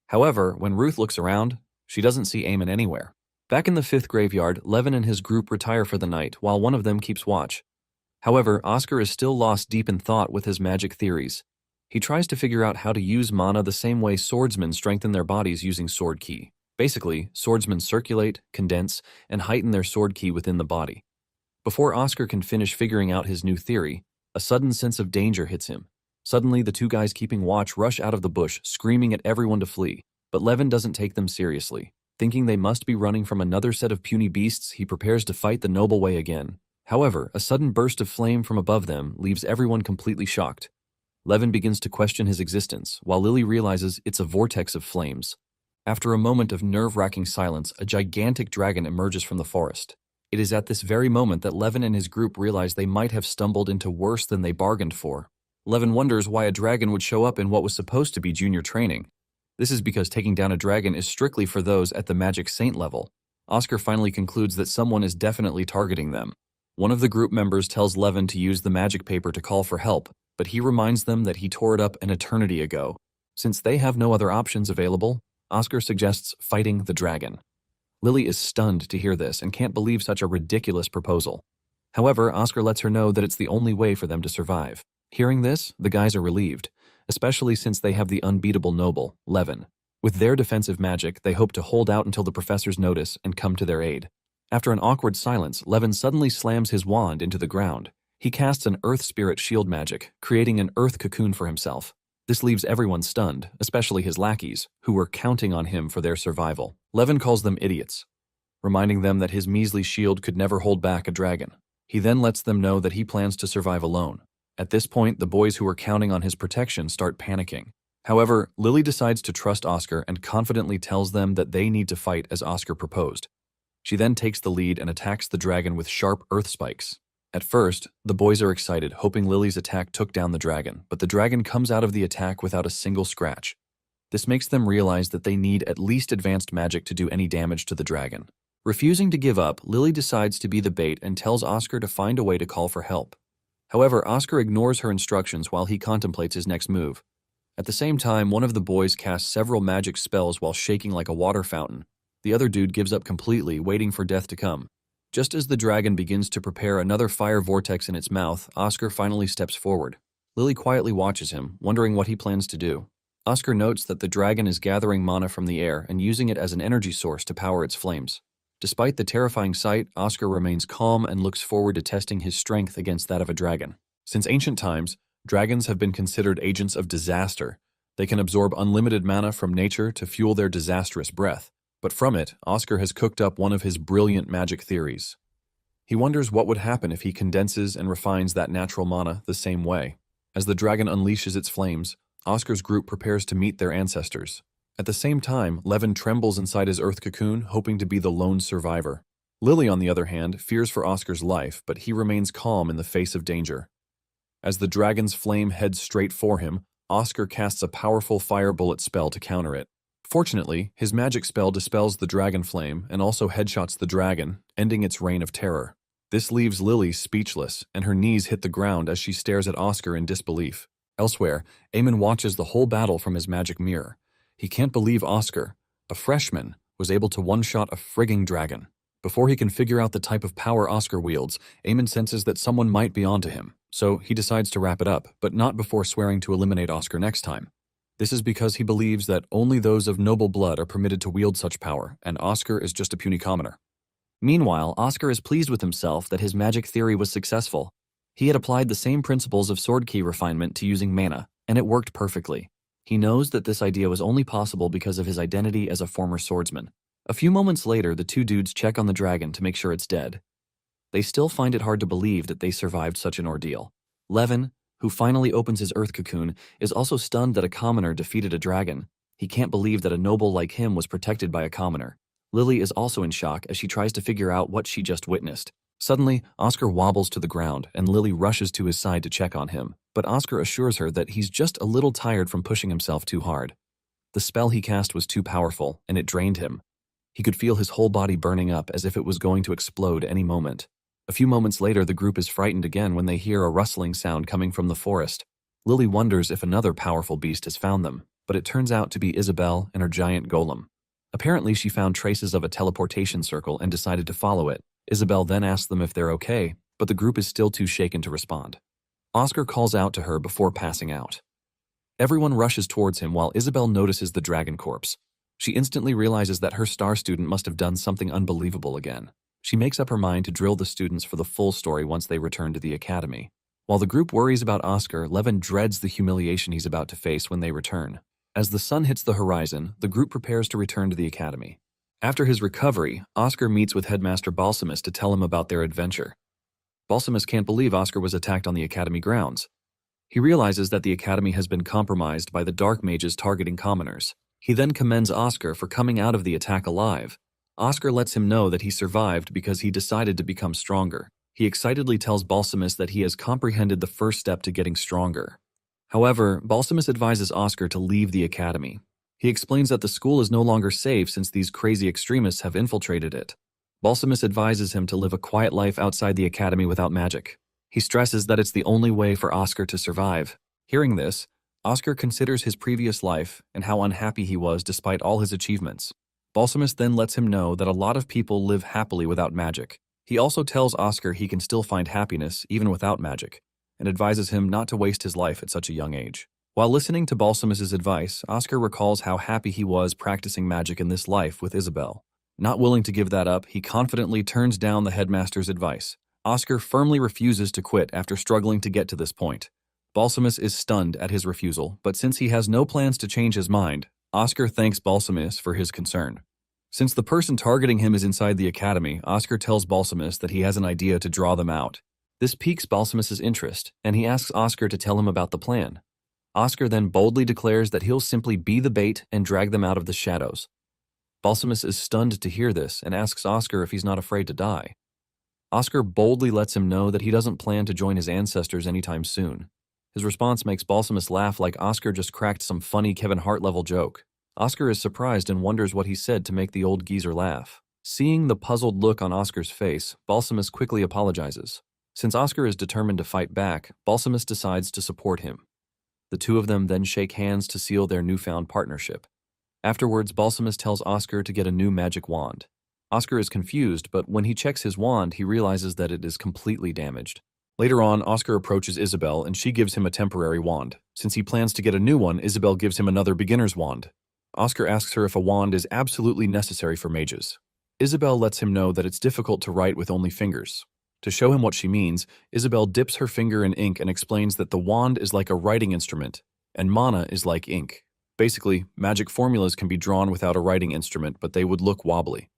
However, when Ruth looks around, she doesn't see Eamon anywhere. Back in the 5th graveyard, Levin and his group retire for the night while one of them keeps watch. However, Oscar is still lost deep in thought with his magic theories. He tries to figure out how to use mana the same way swordsmen strengthen their bodies using sword ki. Basically, swordsmen circulate, condense, and heighten their sword ki within the body. Before Oscar can finish figuring out his new theory, a sudden sense of danger hits him. Suddenly, the two guys keeping watch rush out of the bush, screaming at everyone to flee. But Levin doesn't take them seriously. Thinking they must be running from another set of puny beasts, he prepares to fight the noble way again. However, a sudden burst of flame from above them leaves everyone completely shocked. Levin begins to question his existence, while Lily realizes it's a vortex of flames. After a moment of nerve-wracking silence, a gigantic dragon emerges from the forest. It is at this very moment that Levin and his group realize they might have stumbled into worse than they bargained for. Levin wonders why a dragon would show up in what was supposed to be junior training. This is because taking down a dragon is strictly for those at the Magic Saint level. Oscar finally concludes that someone is definitely targeting them. One of the group members tells Levin to use the magic paper to call for help, but he reminds them that he tore it up an eternity ago. Since they have no other options available, Oscar suggests fighting the dragon. Lily is stunned to hear this and can't believe such a ridiculous proposal. However, Oscar lets her know that it's the only way for them to survive. Hearing this, the guys are relieved, especially since they have the unbeatable noble, Levin. With their defensive magic, they hope to hold out until the professors notice and come to their aid. After an awkward silence, Levin suddenly slams his wand into the ground. He casts an Earth Spirit shield magic, creating an Earth cocoon for himself. This leaves everyone stunned, especially his lackeys, who were counting on him for their survival. Levin calls them idiots, reminding them that his measly shield could never hold back a dragon. He then lets them know that he plans to survive alone. At this point, the boys who were counting on his protection start panicking. However, Lily decides to trust Oscar and confidently tells them that they need to fight as Oscar proposed. She then takes the lead and attacks the dragon with sharp earth spikes. At first, the boys are excited, hoping Lily's attack took down the dragon, but the dragon comes out of the attack without a single scratch. This makes them realize that they need at least advanced magic to do any damage to the dragon. Refusing to give up, Lily decides to be the bait and tells Oscar to find a way to call for help. However, Oscar ignores her instructions while he contemplates his next move. At the same time, one of the boys casts several magic spells while shaking like a water fountain. The other dude gives up completely, waiting for death to come. Just as the dragon begins to prepare another fire vortex in its mouth, Oscar finally steps forward. Lily quietly watches him, wondering what he plans to do. Oscar notes that the dragon is gathering mana from the air and using it as an energy source to power its flames. Despite the terrifying sight, Oscar remains calm and looks forward to testing his strength against that of a dragon. Since ancient times, dragons have been considered agents of disaster. They can absorb unlimited mana from nature to fuel their disastrous breath. But from it, Oscar has cooked up one of his brilliant magic theories. He wonders what would happen if he condenses and refines that natural mana the same way. As the dragon unleashes its flames, Oscar's group prepares to meet their ancestors. At the same time, Levin trembles inside his earth cocoon, hoping to be the lone survivor. Lily, on the other hand, fears for Oscar's life, but he remains calm in the face of danger. As the dragon's flame heads straight for him, Oscar casts a powerful fire bullet spell to counter it. Fortunately, his magic spell dispels the dragon flame and also headshots the dragon, ending its reign of terror. This leaves Lily speechless, and her knees hit the ground as she stares at Oscar in disbelief. Elsewhere, Eamon watches the whole battle from his magic mirror. He can't believe Oscar, a freshman, was able to one-shot a frigging dragon. Before he can figure out the type of power Oscar wields, Eamon senses that someone might be onto him, so he decides to wrap it up, but not before swearing to eliminate Oscar next time. This is because he believes that only those of noble blood are permitted to wield such power, and Oscar is just a puny commoner. Meanwhile, Oscar is pleased with himself that his magic theory was successful. He had applied the same principles of sword key refinement to using mana, and it worked perfectly. He knows that this idea was only possible because of his identity as a former swordsman. A few moments later, the two dudes check on the dragon to make sure it's dead. They still find it hard to believe that they survived such an ordeal. Levin, who finally opens his earth cocoon, is also stunned that a commoner defeated a dragon. He can't believe that a noble like him was protected by a commoner. Lily is also in shock as she tries to figure out what she just witnessed. Suddenly, Oscar wobbles to the ground, and Lily rushes to his side to check on him, but Oscar assures her that he's just a little tired from pushing himself too hard. The spell he cast was too powerful, and it drained him. He could feel his whole body burning up as if it was going to explode any moment. A few moments later, the group is frightened again when they hear a rustling sound coming from the forest. Lily wonders if another powerful beast has found them, but it turns out to be Isabel and her giant golem. Apparently, she found traces of a teleportation circle and decided to follow it. Isabel then asks them if they're okay, but the group is still too shaken to respond. Oscar calls out to her before passing out. Everyone rushes towards him while Isabel notices the dragon corpse. She instantly realizes that her star student must have done something unbelievable again. She makes up her mind to drill the students for the full story once they return to the academy. While the group worries about Oscar, Levin dreads the humiliation he's about to face when they return. As the sun hits the horizon, the group prepares to return to the academy. After his recovery, Oscar meets with Headmaster Balsamus to tell him about their adventure. Balsamus can't believe Oscar was attacked on the academy grounds. He realizes that the academy has been compromised by the dark mages targeting commoners. He then commends Oscar for coming out of the attack alive. Oscar lets him know that he survived because he decided to become stronger. He excitedly tells Balsamus that he has comprehended the first step to getting stronger. However, Balsamus advises Oscar to leave the academy. He explains that the school is no longer safe since these crazy extremists have infiltrated it. Balsamus advises him to live a quiet life outside the academy without magic. He stresses that it's the only way for Oscar to survive. Hearing this, Oscar considers his previous life and how unhappy he was despite all his achievements. Balsamus then lets him know that a lot of people live happily without magic. He also tells Oscar he can still find happiness even without magic, and advises him not to waste his life at such a young age. While listening to Balsamus's advice, Oscar recalls how happy he was practicing magic in this life with Isabel. Not willing to give that up, he confidently turns down the headmaster's advice. Oscar firmly refuses to quit after struggling to get to this point. Balsamus is stunned at his refusal, but since he has no plans to change his mind, Oscar thanks Balsamus for his concern. Since the person targeting him is inside the academy, Oscar tells Balsamus that he has an idea to draw them out. This piques Balsamus's interest, and he asks Oscar to tell him about the plan. Oscar then boldly declares that he'll simply be the bait and drag them out of the shadows. Balsamus is stunned to hear this and asks Oscar if he's not afraid to die. Oscar boldly lets him know that he doesn't plan to join his ancestors anytime soon. His response makes Balsamus laugh like Oscar just cracked some funny Kevin Hart-level joke. Oscar is surprised and wonders what he said to make the old geezer laugh. Seeing the puzzled look on Oscar's face, Balsamus quickly apologizes. Since Oscar is determined to fight back, Balsamus decides to support him. The two of them then shake hands to seal their newfound partnership. Afterwards, Balsamus tells Oscar to get a new magic wand. Oscar is confused, but when he checks his wand, he realizes that it is completely damaged. Later on, Oscar approaches Isabel and she gives him a temporary wand. Since he plans to get a new one, Isabel gives him another beginner's wand. Oscar asks her if a wand is absolutely necessary for mages. Isabel lets him know that it's difficult to write with only fingers. To show him what she means, Isabel dips her finger in ink and explains that the wand is like a writing instrument, and mana is like ink. Basically, magic formulas can be drawn without a writing instrument, but they would look wobbly.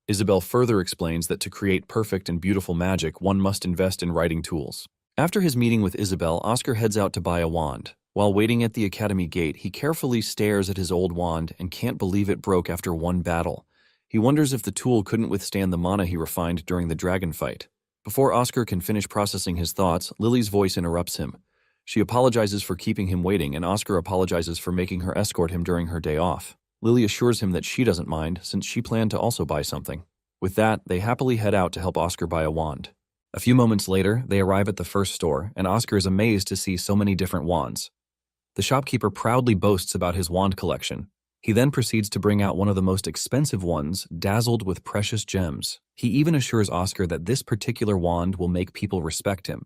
Isabel further explains that to create perfect and beautiful magic, one must invest in writing tools. After his meeting with Isabel, Oscar heads out to buy a wand. While waiting at the academy gate, he carefully stares at his old wand and can't believe it broke after one battle. He wonders if the tool couldn't withstand the mana he refined during the dragon fight. Before Oscar can finish processing his thoughts, Lily's voice interrupts him. She apologizes for keeping him waiting, and Oscar apologizes for making her escort him during her day off. Lily assures him that she doesn't mind, since she planned to also buy something. With that, they happily head out to help Oscar buy a wand. A few moments later, they arrive at the first store, and Oscar is amazed to see so many different wands. The shopkeeper proudly boasts about his wand collection. He then proceeds to bring out one of the most expensive ones, dazzled with precious gems. He even assures Oscar that this particular wand will make people respect him.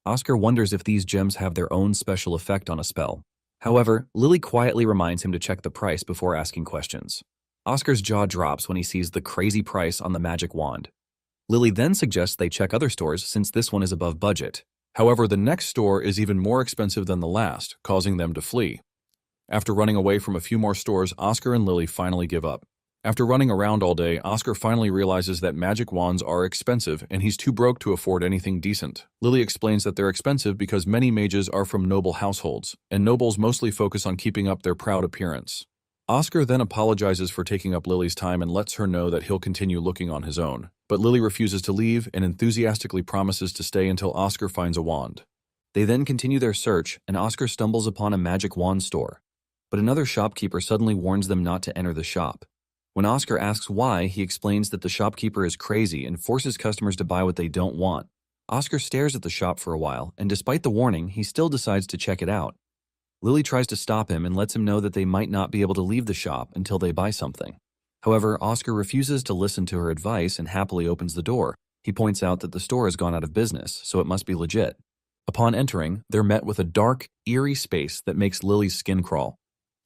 Oscar wonders if these gems have their own special effect on a spell. However, Lily quietly reminds him to check the price before asking questions. Oscar's jaw drops when he sees the crazy price on the magic wand. Lily then suggests they check other stores since this one is above budget. However, the next store is even more expensive than the last, causing them to flee. After running away from a few more stores, Oscar and Lily finally give up. After running around all day, Oscar finally realizes that magic wands are expensive and he's too broke to afford anything decent. Lily explains that they're expensive because many mages are from noble households, and nobles mostly focus on keeping up their proud appearance. Oscar then apologizes for taking up Lily's time and lets her know that he'll continue looking on his own. But Lily refuses to leave and enthusiastically promises to stay until Oscar finds a wand. They then continue their search, and Oscar stumbles upon a magic wand store. But another shopkeeper suddenly warns them not to enter the shop. When Oscar asks why, he explains that the shopkeeper is crazy and forces customers to buy what they don't want. Oscar stares at the shop for a while, and despite the warning, he still decides to check it out. Lily tries to stop him and lets him know that they might not be able to leave the shop until they buy something. However, Oscar refuses to listen to her advice and happily opens the door. He points out that the store has gone out of business, so it must be legit. Upon entering, they're met with a dark, eerie space that makes Lily's skin crawl.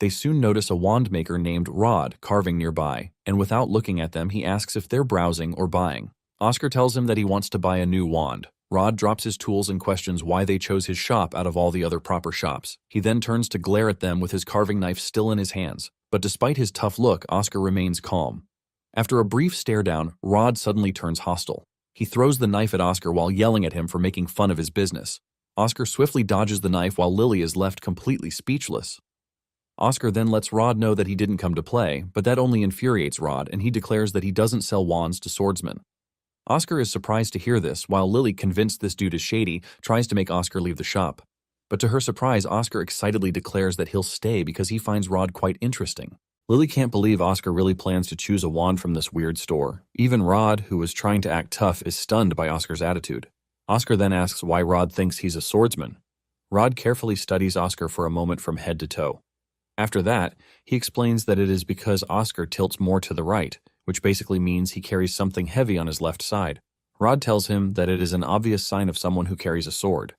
They soon notice a wand maker named Rod carving nearby, and without looking at them, he asks if they're browsing or buying. Oscar tells him that he wants to buy a new wand. Rod drops his tools and questions why they chose his shop out of all the other proper shops. He then turns to glare at them with his carving knife still in his hands. But despite his tough look, Oscar remains calm. After a brief stare down, Rod suddenly turns hostile. He throws the knife at Oscar while yelling at him for making fun of his business. Oscar swiftly dodges the knife while Lily is left completely speechless. Oscar then lets Rod know that he didn't come to play, but that only infuriates Rod, and he declares that he doesn't sell wands to swordsmen. Oscar is surprised to hear this, while Lily, convinced this dude is shady, tries to make Oscar leave the shop. But to her surprise, Oscar excitedly declares that he'll stay because he finds Rod quite interesting. Lily can't believe Oscar really plans to choose a wand from this weird store. Even Rod, who was trying to act tough, is stunned by Oscar's attitude. Oscar then asks why Rod thinks he's a swordsman. Rod carefully studies Oscar for a moment from head to toe. After that, he explains that it is because Oscar tilts more to the right, which basically means he carries something heavy on his left side. Rod tells him that it is an obvious sign of someone who carries a sword.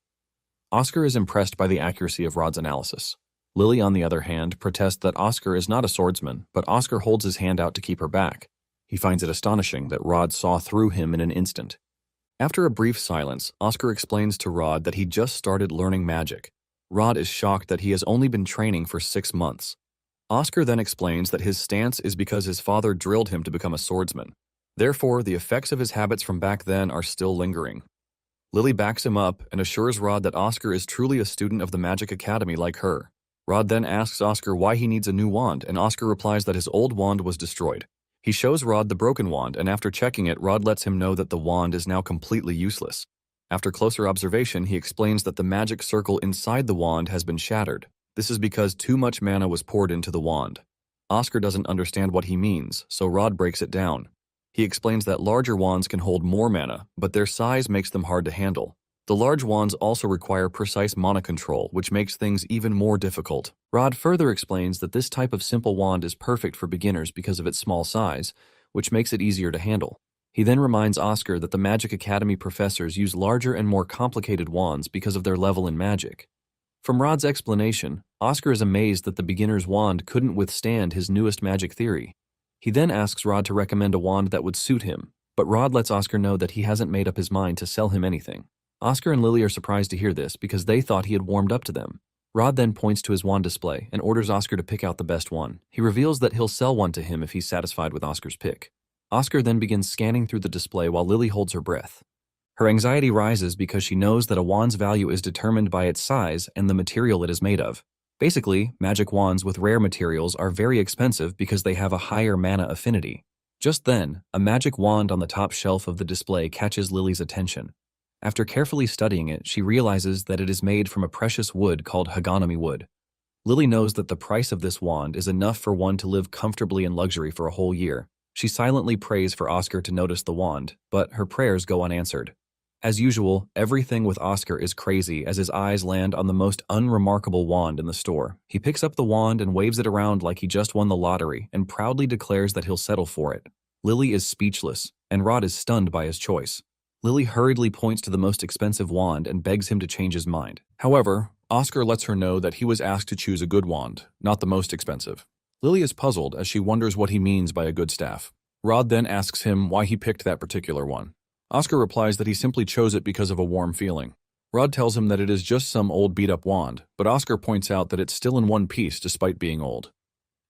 Oscar is impressed by the accuracy of Rod's analysis. Lily, on the other hand, protests that Oscar is not a swordsman, but Oscar holds his hand out to keep her back. He finds it astonishing that Rod saw through him in an instant. After a brief silence, Oscar explains to Rod that he just started learning magic. Rod is shocked that he has only been training for 6 months. Oscar then explains that his stance is because his father drilled him to become a swordsman. Therefore, the effects of his habits from back then are still lingering. Lily backs him up and assures Rod that Oscar is truly a student of the Magic Academy like her. Rod then asks Oscar why he needs a new wand, and Oscar replies that his old wand was destroyed. He shows Rod the broken wand, and after checking it, Rod lets him know that the wand is now completely useless. After closer observation, he explains that the magic circle inside the wand has been shattered. This is because too much mana was poured into the wand. Oscar doesn't understand what he means, so Rod breaks it down. He explains that larger wands can hold more mana, but their size makes them hard to handle. The large wands also require precise mana control, which makes things even more difficult. Rod further explains that this type of simple wand is perfect for beginners because of its small size, which makes it easier to handle. He then reminds Oscar that the Magic Academy professors use larger and more complicated wands because of their level in magic. From Rod's explanation, Oscar is amazed that the beginner's wand couldn't withstand his newest magic theory. He then asks Rod to recommend a wand that would suit him, but Rod lets Oscar know that he hasn't made up his mind to sell him anything. Oscar and Lily are surprised to hear this because they thought he had warmed up to them. Rod then points to his wand display and orders Oscar to pick out the best one. He reveals that he'll sell one to him if he's satisfied with Oscar's pick. Oscar then begins scanning through the display while Lily holds her breath. Her anxiety rises because she knows that a wand's value is determined by its size and the material it is made of. Basically, magic wands with rare materials are very expensive because they have a higher mana affinity. Just then, a magic wand on the top shelf of the display catches Lily's attention. After carefully studying it, she realizes that it is made from a precious wood called Haganami wood. Lily knows that the price of this wand is enough for one to live comfortably in luxury for a whole year. She silently prays for Oscar to notice the wand, but her prayers go unanswered. As usual, everything with Oscar is crazy as his eyes land on the most unremarkable wand in the store. He picks up the wand and waves it around like he just won the lottery and proudly declares that he'll settle for it. Lily is speechless, and Rod is stunned by his choice. Lily hurriedly points to the most expensive wand and begs him to change his mind. However, Oscar lets her know that he was asked to choose a good wand, not the most expensive. Lily is puzzled as she wonders what he means by a good staff. Rod then asks him why he picked that particular one. Oscar replies that he simply chose it because of a warm feeling. Rod tells him that it is just some old beat-up wand, but Oscar points out that it's still in one piece despite being old.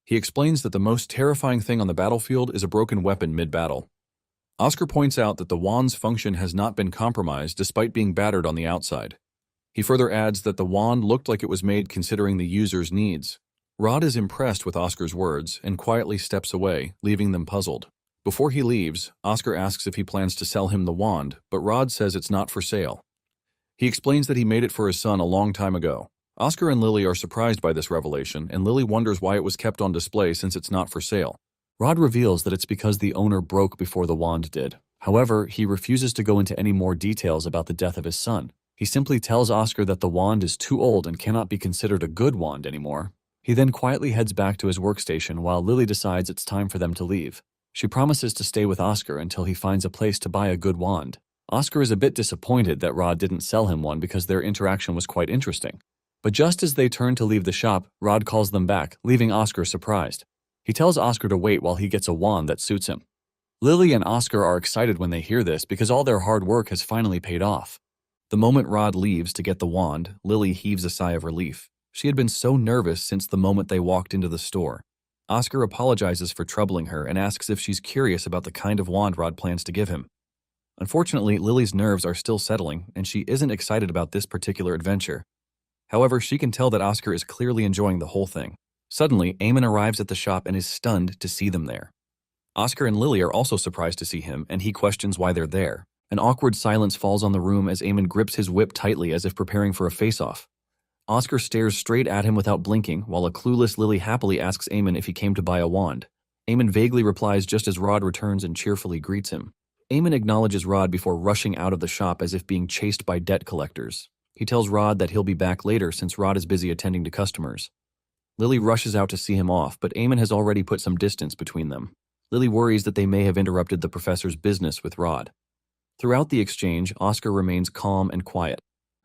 He explains that the most terrifying thing on the battlefield is a broken weapon mid-battle. Oscar points out that the wand's function has not been compromised despite being battered on the outside. He further adds that the wand looked like it was made considering the user's needs. Rod is impressed with Oscar's words and quietly steps away, leaving them puzzled. Before he leaves, Oscar asks if he plans to sell him the wand, but Rod says it's not for sale. He explains that he made it for his son a long time ago. Oscar and Lily are surprised by this revelation, and Lily wonders why it was kept on display since it's not for sale. Rod reveals that it's because the owner broke before the wand did. However, he refuses to go into any more details about the death of his son. He simply tells Oscar that the wand is too old and cannot be considered a good wand anymore. He then quietly heads back to his workstation while Lily decides it's time for them to leave. She promises to stay with Oscar until he finds a place to buy a good wand. Oscar is a bit disappointed that Rod didn't sell him one because their interaction was quite interesting. But just as they turn to leave the shop, Rod calls them back, leaving Oscar surprised. He tells Oscar to wait while he gets a wand that suits him. Lily and Oscar are excited when they hear this because all their hard work has finally paid off. The moment Rod leaves to get the wand, Lily heaves a sigh of relief. She had been so nervous since the moment they walked into the store. Oscar apologizes for troubling her and asks if she's curious about the kind of wand Rod plans to give him. Unfortunately, Lily's nerves are still settling, and she isn't excited about this particular adventure. However, she can tell that Oscar is clearly enjoying the whole thing. Suddenly, Eamon arrives at the shop and is stunned to see them there. Oscar and Lily are also surprised to see him, and he questions why they're there. An awkward silence falls on the room as Eamon grips his whip tightly as if preparing for a face-off. Oscar stares straight at him without blinking, while a clueless Lily happily asks Eamon if he came to buy a wand. Eamon vaguely replies just as Rod returns and cheerfully greets him. Eamon acknowledges Rod before rushing out of the shop as if being chased by debt collectors. He tells Rod that he'll be back later since Rod is busy attending to customers. Lily rushes out to see him off, but Eamon has already put some distance between them. Lily worries that they may have interrupted the professor's business with Rod. Throughout the exchange, Oscar remains calm and quiet.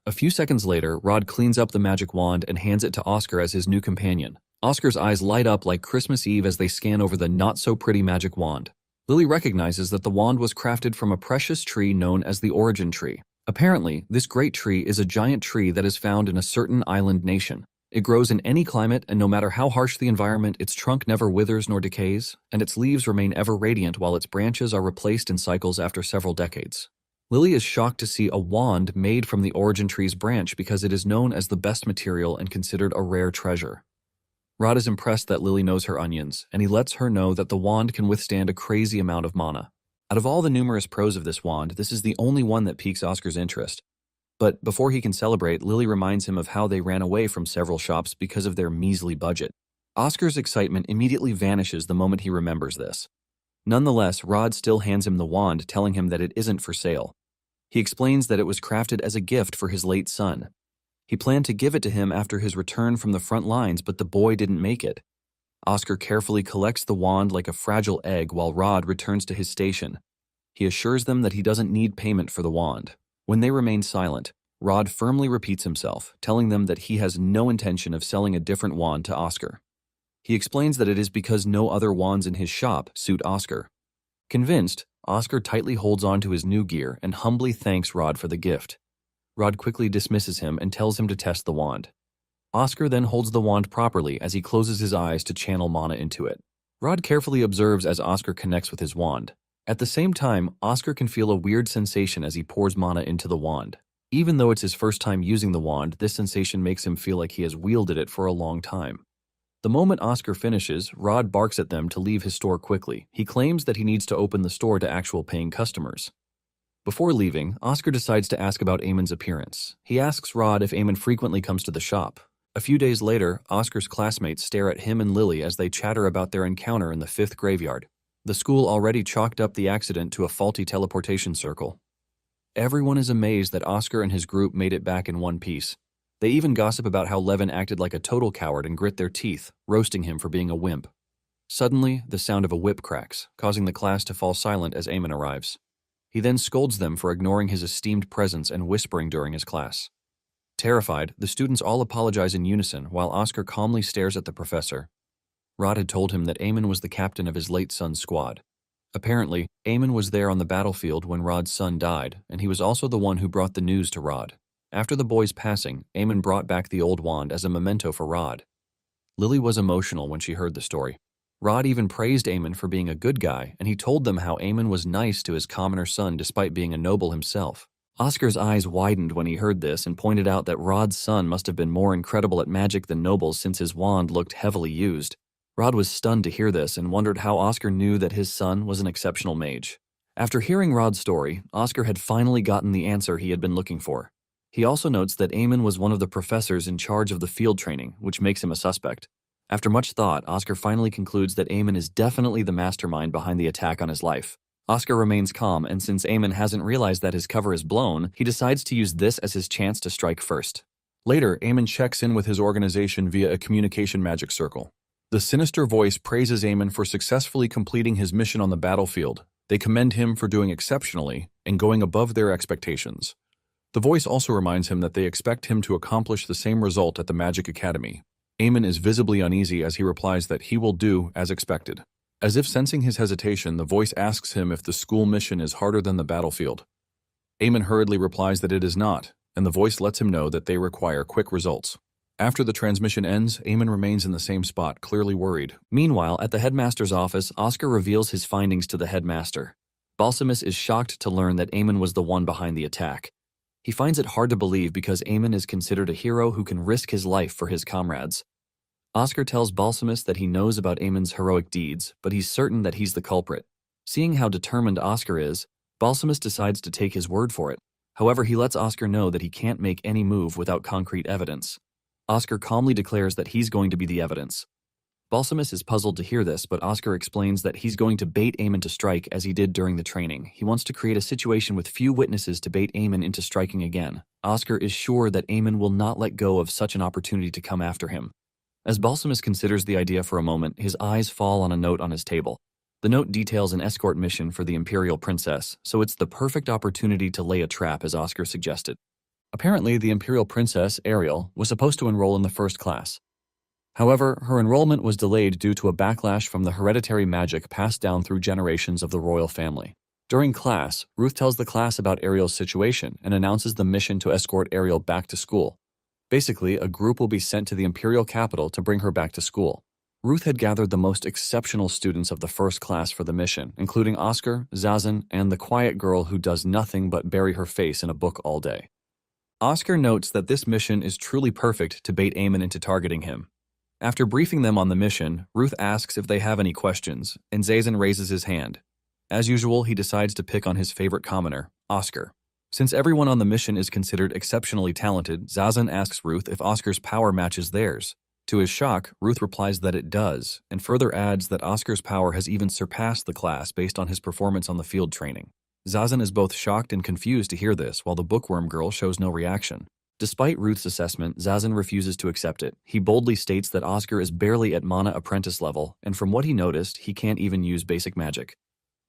A few seconds later, Rod cleans up the magic wand and hands it to Oscar as his new companion. Oscar's eyes light up like Christmas Eve as they scan over the not-so-pretty magic wand. Lily recognizes that the wand was crafted from a precious tree known as the Origin Tree. Apparently, this great tree is a giant tree that is found in a certain island nation. It grows in any climate, and no matter how harsh the environment, its trunk never withers nor decays, and its leaves remain ever radiant while its branches are replaced in cycles after several decades. Lily is shocked to see a wand made from the Origin Tree's branch because it is known as the best material and considered a rare treasure. Rod is impressed that Lily knows her onions, and he lets her know that the wand can withstand a crazy amount of mana. Out of all the numerous pros of this wand, this is the only one that piques Oscar's interest. But before he can celebrate, Lily reminds him of how they ran away from several shops because of their measly budget. Oscar's excitement immediately vanishes the moment he remembers this. Nonetheless, Rod still hands him the wand, telling him that it isn't for sale. He explains that it was crafted as a gift for his late son. He planned to give it to him after his return from the front lines, but the boy didn't make it. Oscar carefully collects the wand like a fragile egg while Rod returns to his station. He assures them that he doesn't need payment for the wand. When they remain silent, Rod firmly repeats himself, telling them that he has no intention of selling a different wand to Oscar. He explains that it is because no other wands in his shop suit Oscar. Convinced, Oscar tightly holds on to his new gear and humbly thanks Rod for the gift. Rod quickly dismisses him and tells him to test the wand. Oscar then holds the wand properly as he closes his eyes to channel mana into it. Rod carefully observes as Oscar connects with his wand. At the same time, Oscar can feel a weird sensation as he pours mana into the wand. Even though it's his first time using the wand, this sensation makes him feel like he has wielded it for a long time. The moment Oscar finishes, Rod barks at them to leave his store quickly. He claims that he needs to open the store to actual paying customers. Before leaving, Oscar decides to ask about Eamon's appearance. He asks Rod if Eamon frequently comes to the shop. A few days later, Oscar's classmates stare at him and Lily as they chatter about their encounter in the 5th graveyard. The school already chalked up the accident to a faulty teleportation circle. Everyone is amazed that Oscar and his group made it back in one piece. They even gossip about how Levin acted like a total coward and grit their teeth, roasting him for being a wimp. Suddenly, the sound of a whip cracks, causing the class to fall silent as Eamon arrives. He then scolds them for ignoring his esteemed presence and whispering during his class. Terrified, the students all apologize in unison while Oscar calmly stares at the professor. Rod had told him that Eamon was the captain of his late son's squad. Apparently, Eamon was there on the battlefield when Rod's son died, and he was also the one who brought the news to Rod. After the boy's passing, Eamon brought back the old wand as a memento for Rod. Lily was emotional when she heard the story. Rod even praised Eamon for being a good guy, and he told them how Eamon was nice to his commoner son despite being a noble himself. Oscar's eyes widened when he heard this and pointed out that Rod's son must have been more incredible at magic than nobles since his wand looked heavily used. Rod was stunned to hear this and wondered how Oscar knew that his son was an exceptional mage. After hearing Rod's story, Oscar had finally gotten the answer he had been looking for. He also notes that Eamon was one of the professors in charge of the field training, which makes him a suspect. After much thought, Oscar finally concludes that Eamon is definitely the mastermind behind the attack on his life. Oscar remains calm, and since Eamon hasn't realized that his cover is blown, he decides to use this as his chance to strike first. Later, Eamon checks in with his organization via a communication magic circle. The sinister voice praises Eamon for successfully completing his mission on the battlefield. They commend him for doing exceptionally and going above their expectations. The voice also reminds him that they expect him to accomplish the same result at the Magic Academy. Eamon is visibly uneasy as he replies that he will do as expected. As if sensing his hesitation, the voice asks him if the school mission is harder than the battlefield. Eamon hurriedly replies that it is not, and the voice lets him know that they require quick results. After the transmission ends, Eamon remains in the same spot, clearly worried. Meanwhile, at the headmaster's office, Oscar reveals his findings to the headmaster. Balsamus is shocked to learn that Eamon was the one behind the attack. He finds it hard to believe because Eamon is considered a hero who can risk his life for his comrades. Oscar tells Balsamus that he knows about Eamon's heroic deeds, but he's certain that he's the culprit. Seeing how determined Oscar is, Balsamus decides to take his word for it. However, he lets Oscar know that he can't make any move without concrete evidence. Oscar calmly declares that he's going to be the evidence. Balsamus is puzzled to hear this, but Oscar explains that he's going to bait Eamon to strike as he did during the training. He wants to create a situation with few witnesses to bait Eamon into striking again. Oscar is sure that Eamon will not let go of such an opportunity to come after him. As Balsamus considers the idea for a moment, his eyes fall on a note on his table. The note details an escort mission for the Imperial Princess, so it's the perfect opportunity to lay a trap as Oscar suggested. Apparently, the Imperial Princess, Ariel, was supposed to enroll in the first class. However, her enrollment was delayed due to a backlash from the hereditary magic passed down through generations of the royal family. During class, Ruth tells the class about Ariel's situation and announces the mission to escort Ariel back to school. Basically, a group will be sent to the imperial capital to bring her back to school. Ruth had gathered the most exceptional students of the first class for the mission, including Oscar, Zazen, and the quiet girl who does nothing but bury her face in a book all day. Oscar notes that this mission is truly perfect to bait Eamon into targeting him. After briefing them on the mission, Ruth asks if they have any questions, and Zazen raises his hand. As usual, he decides to pick on his favorite commoner, Oscar. Since everyone on the mission is considered exceptionally talented, Zazan asks Ruth if Oscar's power matches theirs. To his shock, Ruth replies that it does, and further adds that Oscar's power has even surpassed the class based on his performance on the field training. Zazan is both shocked and confused to hear this, while the bookworm girl shows no reaction. Despite Ruth's assessment, Zazan refuses to accept it. He boldly states that Oscar is barely at Mana apprentice level, and from what he noticed, he can't even use basic magic.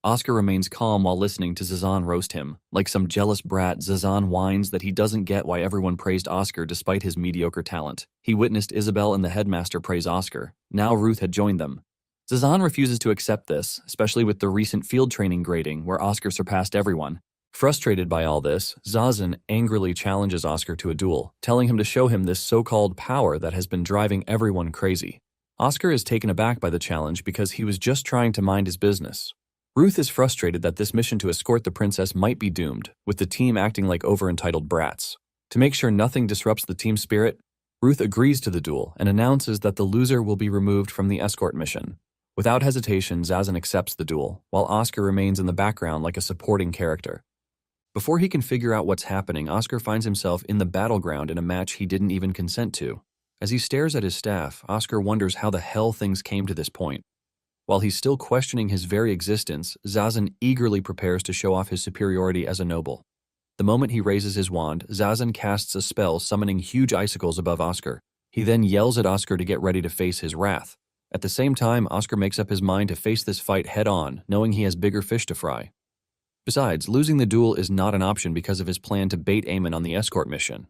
Oscar remains calm while listening to Zazan roast him. Like some jealous brat, Zazan whines that he doesn't get why everyone praised Oscar despite his mediocre talent. He witnessed Isabel and the headmaster praise Oscar. Now Ruth had joined them. Zazan refuses to accept this, especially with the recent field training grading where Oscar surpassed everyone. Frustrated by all this, Zazan angrily challenges Oscar to a duel, telling him to show him this so-called power that has been driving everyone crazy. Oscar is taken aback by the challenge because he was just trying to mind his business. Ruth is frustrated that this mission to escort the princess might be doomed, with the team acting like over-entitled brats. To make sure nothing disrupts the team spirit, Ruth agrees to the duel and announces that the loser will be removed from the escort mission. Without hesitation, Zazan accepts the duel, while Oscar remains in the background like a supporting character. Before he can figure out what's happening, Oscar finds himself in the battleground in a match he didn't even consent to. As he stares at his staff, Oscar wonders how the hell things came to this point. While he's still questioning his very existence, Zazan eagerly prepares to show off his superiority as a noble. The moment he raises his wand, Zazan casts a spell summoning huge icicles above Oscar. He then yells at Oscar to get ready to face his wrath. At the same time, Oscar makes up his mind to face this fight head-on, knowing he has bigger fish to fry. Besides, losing the duel is not an option because of his plan to bait Eamon on the escort mission.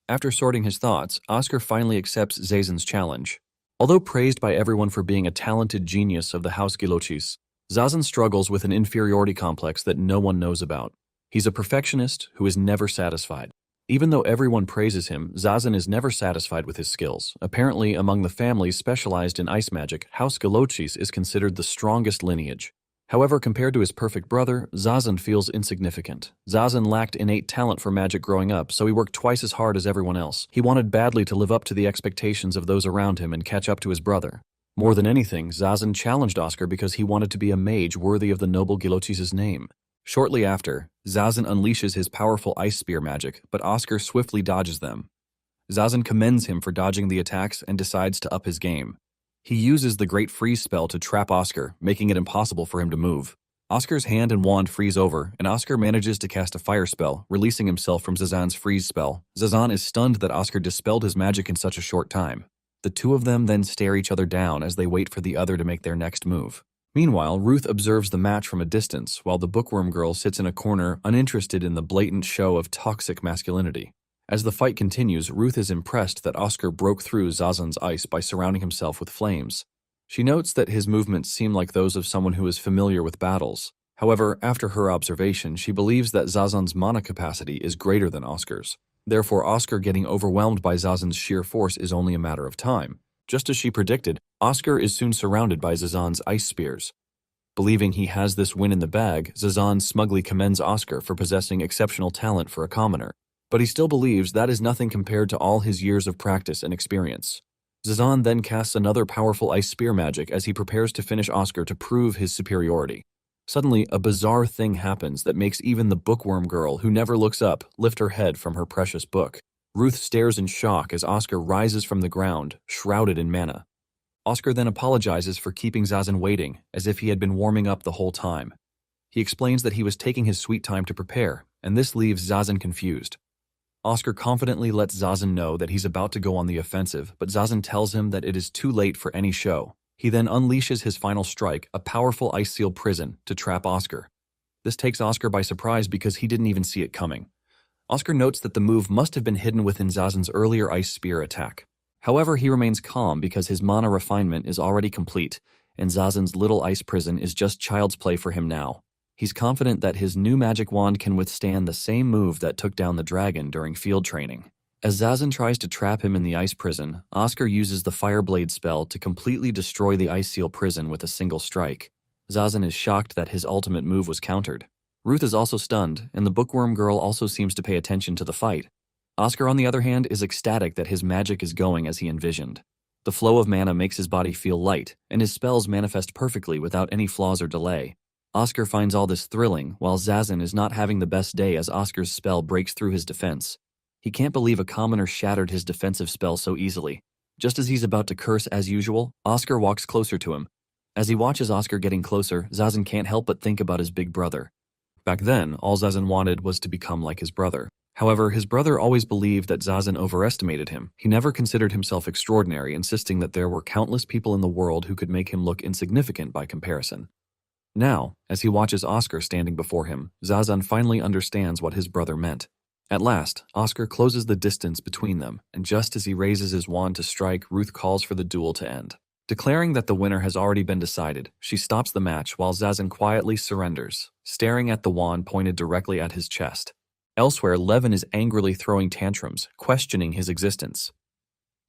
After sorting his thoughts, Oscar finally accepts Zazan's challenge. Although praised by everyone for being a talented genius of the House Gilochis, Zazan struggles with an inferiority complex that no one knows about. He's a perfectionist who is never satisfied. Even though everyone praises him, Zazan is never satisfied with his skills. Apparently, among the families specialized in ice magic, House Gilochis is considered the strongest lineage. However, compared to his perfect brother, Zazan feels insignificant. Zazan lacked innate talent for magic growing up, so he worked twice as hard as everyone else. He wanted badly to live up to the expectations of those around him and catch up to his brother. More than anything, Zazan challenged Oscar because he wanted to be a mage worthy of the noble Gilochis' name. Shortly after, Zazan unleashes his powerful ice spear magic, but Oscar swiftly dodges them. Zazan commends him for dodging the attacks and decides to up his game. He uses the Great Freeze spell to trap Oscar, making it impossible for him to move. Oscar's hand and wand freeze over, and Oscar manages to cast a fire spell, releasing himself from Zazan's freeze spell. Zazan is stunned that Oscar dispelled his magic in such a short time. The two of them then stare each other down as they wait for the other to make their next move. Meanwhile, Ruth observes the match from a distance, while the bookworm girl sits in a corner, uninterested in the blatant show of toxic masculinity. As the fight continues, Ruth is impressed that Oscar broke through Zazan's ice by surrounding himself with flames. She notes that his movements seem like those of someone who is familiar with battles. However, after her observation, she believes that Zazan's mana capacity is greater than Oscar's. Therefore, Oscar getting overwhelmed by Zazan's sheer force is only a matter of time. Just as she predicted, Oscar is soon surrounded by Zazan's ice spears. Believing he has this win in the bag, Zazan smugly commends Oscar for possessing exceptional talent for a commoner. But he still believes that is nothing compared to all his years of practice and experience. Zazan then casts another powerful ice spear magic as he prepares to finish Oscar to prove his superiority. Suddenly, a bizarre thing happens that makes even the bookworm girl, who never looks up, lift her head from her precious book. Ruth stares in shock as Oscar rises from the ground, shrouded in mana. Oscar then apologizes for keeping Zazan waiting, as if he had been warming up the whole time. He explains that he was taking his sweet time to prepare, and this leaves Zazan confused. Oscar confidently lets Zazan know that he's about to go on the offensive, but Zazan tells him that it is too late for any show. He then unleashes his final strike, a powerful ice seal prison, to trap Oscar. This takes Oscar by surprise because he didn't even see it coming. Oscar notes that the move must have been hidden within Zazan's earlier ice spear attack. However, he remains calm because his mana refinement is already complete, and Zazan's little ice prison is just child's play for him now. He's confident that his new magic wand can withstand the same move that took down the dragon during field training. As Zazan tries to trap him in the ice prison, Oscar uses the Fireblade spell to completely destroy the ice seal prison with a single strike. Zazan is shocked that his ultimate move was countered. Ruth is also stunned, and the bookworm girl also seems to pay attention to the fight. Oscar, on the other hand, is ecstatic that his magic is going as he envisioned. The flow of mana makes his body feel light, and his spells manifest perfectly without any flaws or delay. Oscar finds all this thrilling, while Zazan is not having the best day as Oscar's spell breaks through his defense. He can't believe a commoner shattered his defensive spell so easily. Just as he's about to curse as usual, Oscar walks closer to him. As he watches Oscar getting closer, Zazan can't help but think about his big brother. Back then, all Zazan wanted was to become like his brother. However, his brother always believed that Zazan overestimated him. He never considered himself extraordinary, insisting that there were countless people in the world who could make him look insignificant by comparison. Now, as he watches Oscar standing before him, Zazan finally understands what his brother meant. At last, Oscar closes the distance between them, and just as he raises his wand to strike, Ruth calls for the duel to end. Declaring that the winner has already been decided, she stops the match while Zazan quietly surrenders, staring at the wand pointed directly at his chest. Elsewhere, Levin is angrily throwing tantrums, questioning his existence.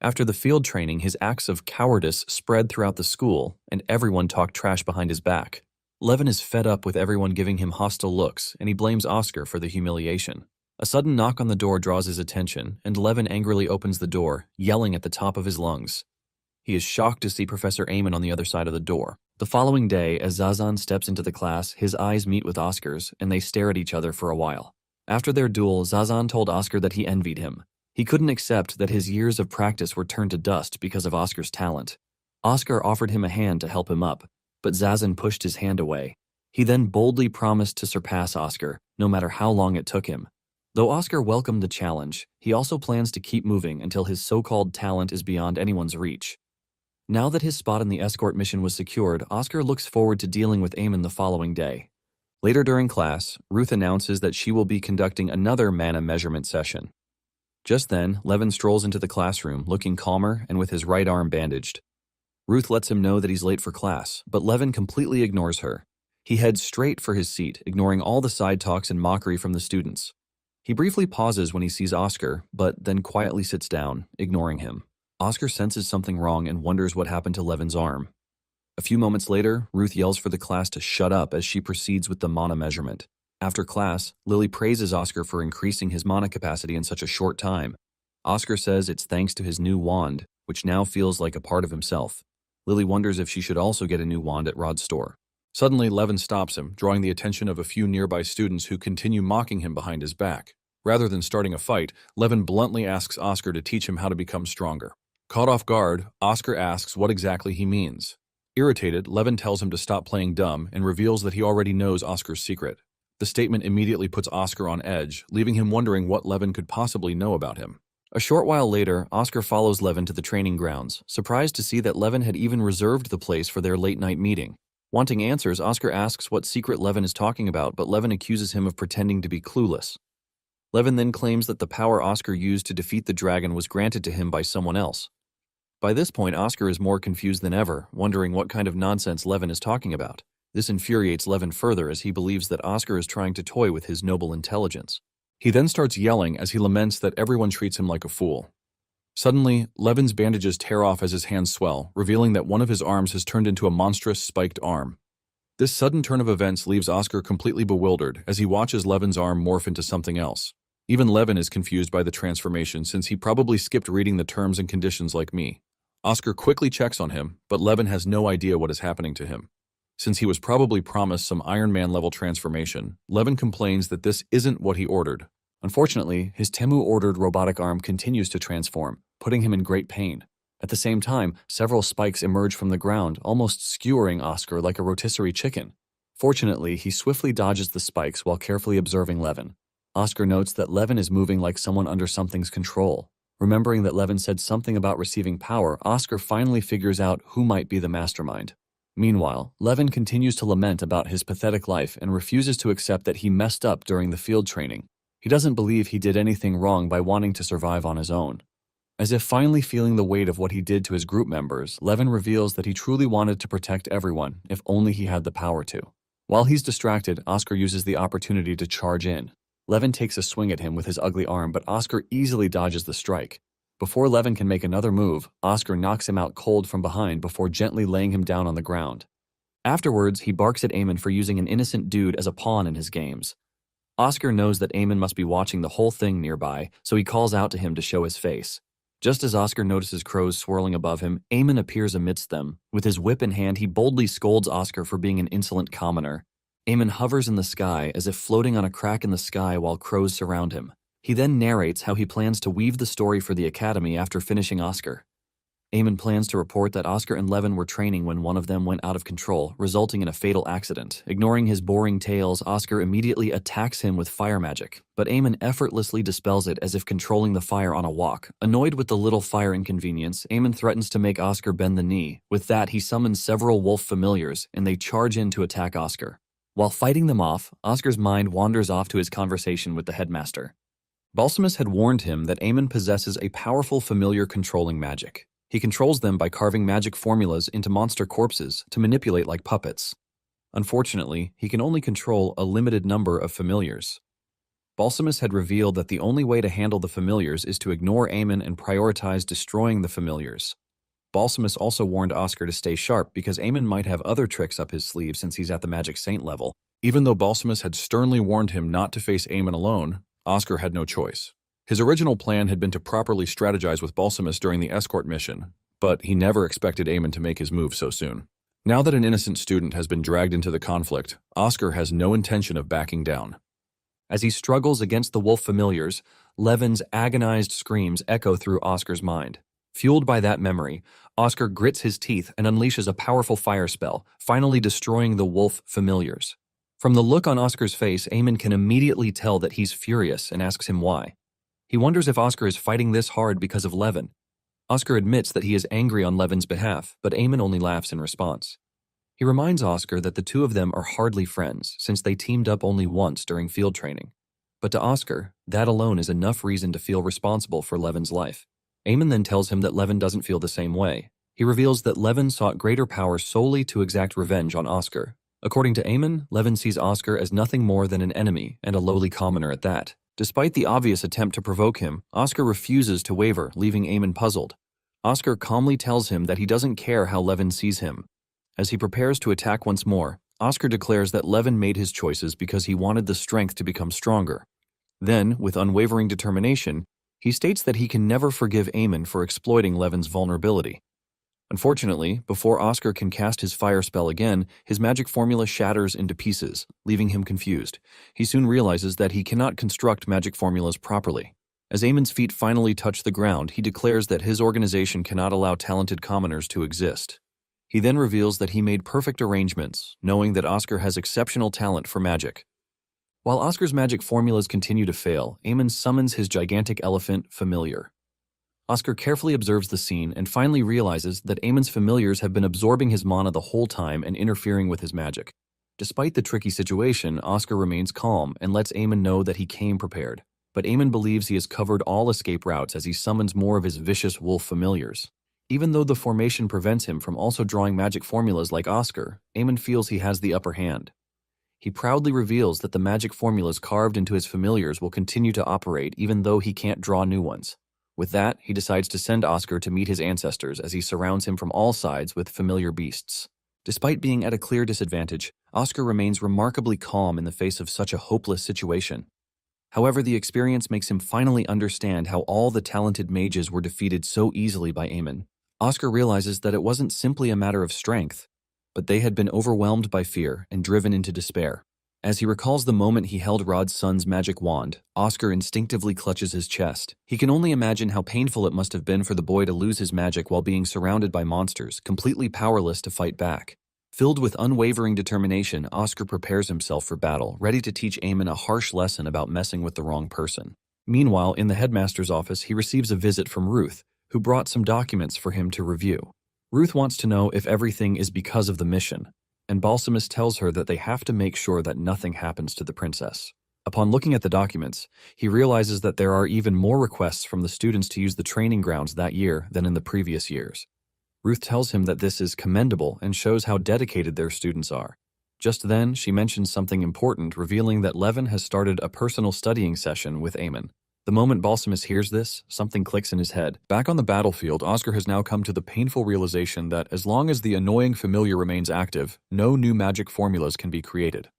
After the field training, his acts of cowardice spread throughout the school, and everyone talked trash behind his back. Levin is fed up with everyone giving him hostile looks, and he blames Oscar for the humiliation. A sudden knock on the door draws his attention, and Levin angrily opens the door, yelling at the top of his lungs. He is shocked to see Professor Eamon on the other side of the door. The following day, as Zazan steps into the class, his eyes meet with Oscar's, and they stare at each other for a while. After their duel, Zazan told Oscar that he envied him. He couldn't accept that his years of practice were turned to dust because of Oscar's talent. Oscar offered him a hand to help him up, but Zazan pushed his hand away. He then boldly promised to surpass Oscar, no matter how long it took him. Though Oscar welcomed the challenge, he also plans to keep moving until his so-called talent is beyond anyone's reach. Now that his spot in the escort mission was secured, Oscar looks forward to dealing with Eamon the following day. Later during class, Ruth announces that she will be conducting another mana measurement session. Just then, Levin strolls into the classroom, looking calmer and with his right arm bandaged. Ruth lets him know that he's late for class, but Levin completely ignores her. He heads straight for his seat, ignoring all the side talks and mockery from the students. He briefly pauses when he sees Oscar, but then quietly sits down, ignoring him. Oscar senses something wrong and wonders what happened to Levin's arm. A few moments later, Ruth yells for the class to shut up as she proceeds with the mana measurement. After class, Lily praises Oscar for increasing his mana capacity in such a short time. Oscar says it's thanks to his new wand, which now feels like a part of himself. Lily wonders if she should also get a new wand at Rod's store. Suddenly, Levin stops him, drawing the attention of a few nearby students who continue mocking him behind his back. Rather than starting a fight, Levin bluntly asks Oscar to teach him how to become stronger. Caught off guard, Oscar asks what exactly he means. Irritated, Levin tells him to stop playing dumb and reveals that he already knows Oscar's secret. The statement immediately puts Oscar on edge, leaving him wondering what Levin could possibly know about him. A short while later, Oscar follows Levin to the training grounds, surprised to see that Levin had even reserved the place for their late-night meeting. Wanting answers, Oscar asks what secret Levin is talking about, but Levin accuses him of pretending to be clueless. Levin then claims that the power Oscar used to defeat the dragon was granted to him by someone else. By this point, Oscar is more confused than ever, wondering what kind of nonsense Levin is talking about. This infuriates Levin further as he believes that Oscar is trying to toy with his noble intelligence. He then starts yelling as he laments that everyone treats him like a fool. Suddenly, Levin's bandages tear off as his hands swell, revealing that one of his arms has turned into a monstrous spiked arm. This sudden turn of events leaves Oscar completely bewildered as he watches Levin's arm morph into something else. Even Levin is confused by the transformation since he probably skipped reading the terms and conditions like me. Oscar quickly checks on him, but Levin has no idea what is happening to him. Since he was probably promised some Iron Man-level transformation, Levin complains that this isn't what he ordered. Unfortunately, his Temu-ordered robotic arm continues to transform, putting him in great pain. At the same time, several spikes emerge from the ground, almost skewering Oscar like a rotisserie chicken. Fortunately, he swiftly dodges the spikes while carefully observing Levin. Oscar notes that Levin is moving like someone under something's control. Remembering that Levin said something about receiving power, Oscar finally figures out who might be the mastermind. Meanwhile, Levin continues to lament about his pathetic life and refuses to accept that he messed up during the field training. He doesn't believe he did anything wrong by wanting to survive on his own. As if finally feeling the weight of what he did to his group members, Levin reveals that he truly wanted to protect everyone, if only he had the power to. While he's distracted, Oscar uses the opportunity to charge in. Levin takes a swing at him with his ugly arm, but Oscar easily dodges the strike. Before Levin can make another move, Oscar knocks him out cold from behind before gently laying him down on the ground. Afterwards, he barks at Eamon for using an innocent dude as a pawn in his games. Oscar knows that Eamon must be watching the whole thing nearby, so he calls out to him to show his face. Just as Oscar notices crows swirling above him, Eamon appears amidst them. With his whip in hand, he boldly scolds Oscar for being an insolent commoner. Eamon hovers in the sky as if floating on a crack in the sky while crows surround him. He then narrates how he plans to weave the story for the Academy after finishing Oscar. Eamon plans to report that Oscar and Levin were training when one of them went out of control, resulting in a fatal accident. Ignoring his boring tales, Oscar immediately attacks him with fire magic, but Eamon effortlessly dispels it as if controlling the fire on a walk. Annoyed with the little fire inconvenience, Eamon threatens to make Oscar bend the knee. With that, he summons several wolf familiars, and they charge in to attack Oscar. While fighting them off, Oscar's mind wanders off to his conversation with the headmaster. Balsamus had warned him that Eamon possesses a powerful familiar controlling magic. He controls them by carving magic formulas into monster corpses to manipulate like puppets. Unfortunately, he can only control a limited number of familiars. Balsamus had revealed that the only way to handle the familiars is to ignore Eamon and prioritize destroying the familiars. Balsamus also warned Oscar to stay sharp because Eamon might have other tricks up his sleeve since he's at the Magic Saint level. Even though Balsamus had sternly warned him not to face Eamon alone, Oscar had no choice. His original plan had been to properly strategize with Balsamus during the escort mission, but he never expected Eamon to make his move so soon. Now that an innocent student has been dragged into the conflict, Oscar has no intention of backing down. As he struggles against the wolf familiars, Levin's agonized screams echo through Oscar's mind. Fueled by that memory, Oscar grits his teeth and unleashes a powerful fire spell, finally destroying the wolf familiars. From the look on Oscar's face, Eamon can immediately tell that he's furious and asks him why. He wonders if Oscar is fighting this hard because of Levin. Oscar admits that he is angry on Levin's behalf, but Eamon only laughs in response. He reminds Oscar that the two of them are hardly friends since they teamed up only once during field training. But to Oscar, that alone is enough reason to feel responsible for Levin's life. Eamon then tells him that Levin doesn't feel the same way. He reveals that Levin sought greater power solely to exact revenge on Oscar. According to Eamon, Levin sees Oscar as nothing more than an enemy, and a lowly commoner at that. Despite the obvious attempt to provoke him, Oscar refuses to waver, leaving Eamon puzzled. Oscar calmly tells him that he doesn't care how Levin sees him. As he prepares to attack once more, Oscar declares that Levin made his choices because he wanted the strength to become stronger. Then, with unwavering determination, he states that he can never forgive Eamon for exploiting Levin's vulnerability. Unfortunately, before Oscar can cast his fire spell again, his magic formula shatters into pieces, leaving him confused. He soon realizes that he cannot construct magic formulas properly. As Eamon's feet finally touch the ground, he declares that his organization cannot allow talented commoners to exist. He then reveals that he made perfect arrangements, knowing that Oscar has exceptional talent for magic. While Oscar's magic formulas continue to fail, Eamon summons his gigantic elephant, Familiar. Oscar carefully observes the scene and finally realizes that Eamon's familiars have been absorbing his mana the whole time and interfering with his magic. Despite the tricky situation, Oscar remains calm and lets Eamon know that he came prepared. But Eamon believes he has covered all escape routes as he summons more of his vicious wolf familiars. Even though the formation prevents him from also drawing magic formulas like Oscar, Eamon feels he has the upper hand. He proudly reveals that the magic formulas carved into his familiars will continue to operate even though he can't draw new ones. With that, he decides to send Oscar to meet his ancestors as he surrounds him from all sides with familiar beasts. Despite being at a clear disadvantage, Oscar remains remarkably calm in the face of such a hopeless situation. However, the experience makes him finally understand how all the talented mages were defeated so easily by Eamon. Oscar realizes that it wasn't simply a matter of strength, but they had been overwhelmed by fear and driven into despair. As he recalls the moment he held Rod's son's magic wand, Oscar instinctively clutches his chest. He can only imagine how painful it must have been for the boy to lose his magic while being surrounded by monsters, completely powerless to fight back. Filled with unwavering determination, Oscar prepares himself for battle, ready to teach Eamon a harsh lesson about messing with the wrong person. Meanwhile, in the headmaster's office, he receives a visit from Ruth, who brought some documents for him to review. Ruth wants to know if everything is because of the mission, and Balsamus tells her that they have to make sure that nothing happens to the princess. Upon looking at the documents, he realizes that there are even more requests from the students to use the training grounds that year than in the previous years. Ruth tells him that this is commendable and shows how dedicated their students are. Just then, she mentions something important, revealing that Levin has started a personal studying session with Eamon. The moment Balsamus hears this, something clicks in his head. Back on the battlefield, Oscar has now come to the painful realization that as long as the annoying familiar remains active, no new magic formulas can be created.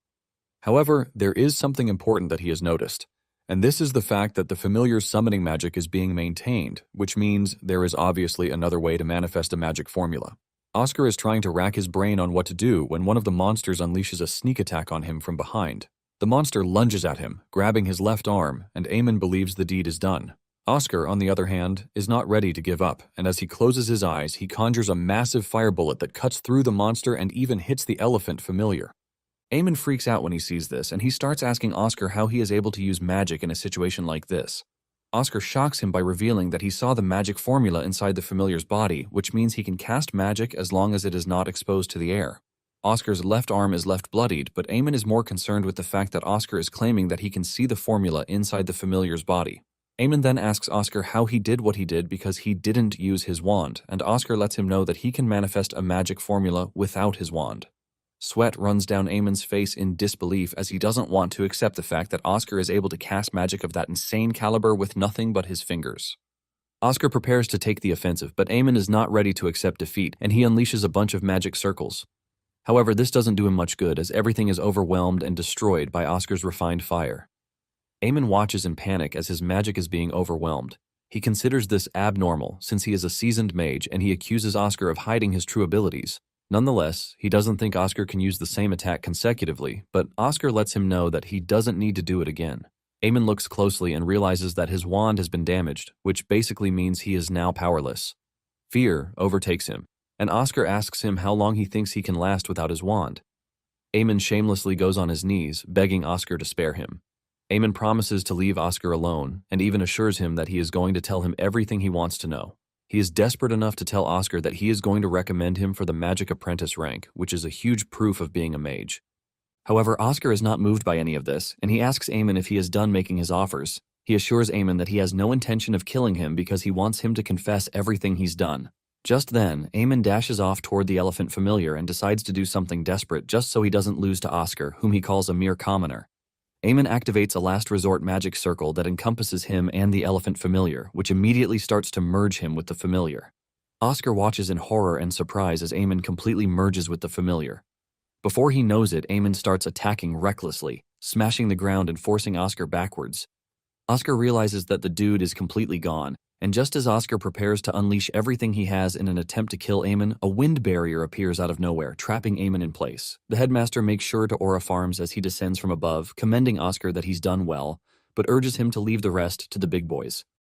However, there is something important that he has noticed, and this is the fact that the familiar's summoning magic is being maintained, which means there is obviously another way to manifest a magic formula. Oscar is trying to rack his brain on what to do when one of the monsters unleashes a sneak attack on him from behind. The monster lunges at him, grabbing his left arm, and Eamon believes the deed is done. Oscar, on the other hand, is not ready to give up, and as he closes his eyes, he conjures a massive fire bullet that cuts through the monster and even hits the elephant familiar. Eamon freaks out when he sees this, and he starts asking Oscar how he is able to use magic in a situation like this. Oscar shocks him by revealing that he saw the magic formula inside the familiar's body, which means he can cast magic as long as it is not exposed to the air. Oscar's left arm is left bloodied, but Eamon is more concerned with the fact that Oscar is claiming that he can see the formula inside the familiar's body. Eamon then asks Oscar how he did what he did because he didn't use his wand, and Oscar lets him know that he can manifest a magic formula without his wand. Sweat runs down Eamon's face in disbelief as he doesn't want to accept the fact that Oscar is able to cast magic of that insane caliber with nothing but his fingers. Oscar prepares to take the offensive, but Eamon is not ready to accept defeat, and he unleashes a bunch of magic circles. However, this doesn't do him much good as everything is overwhelmed and destroyed by Oscar's refined fire. Eamon watches in panic as his magic is being overwhelmed. He considers this abnormal since he is a seasoned mage and he accuses Oscar of hiding his true abilities. Nonetheless, he doesn't think Oscar can use the same attack consecutively, but Oscar lets him know that he doesn't need to do it again. Eamon looks closely and realizes that his wand has been damaged, which basically means he is now powerless. Fear overtakes him, and Oscar asks him how long he thinks he can last without his wand. Eamon shamelessly goes on his knees, begging Oscar to spare him. Eamon promises to leave Oscar alone, and even assures him that he is going to tell him everything he wants to know. He is desperate enough to tell Oscar that he is going to recommend him for the Magic Apprentice rank, which is a huge proof of being a mage. However, Oscar is not moved by any of this, and he asks Eamon if he is done making his offers. He assures Eamon that he has no intention of killing him because he wants him to confess everything he's done. Just then, Eamon dashes off toward the elephant familiar and decides to do something desperate just so he doesn't lose to Oscar, whom he calls a mere commoner. Eamon activates a last resort magic circle that encompasses him and the elephant familiar, which immediately starts to merge him with the familiar. Oscar watches in horror and surprise as Eamon completely merges with the familiar. Before he knows it, Eamon starts attacking recklessly, smashing the ground and forcing Oscar backwards. Oscar realizes that the dude is completely gone, and just as Oscar prepares to unleash everything he has in an attempt to kill Eamon, a wind barrier appears out of nowhere, trapping Eamon in place. The headmaster makes sure to aura farms as he descends from above, commending Oscar that he's done well, but urges him to leave the rest to the big boys.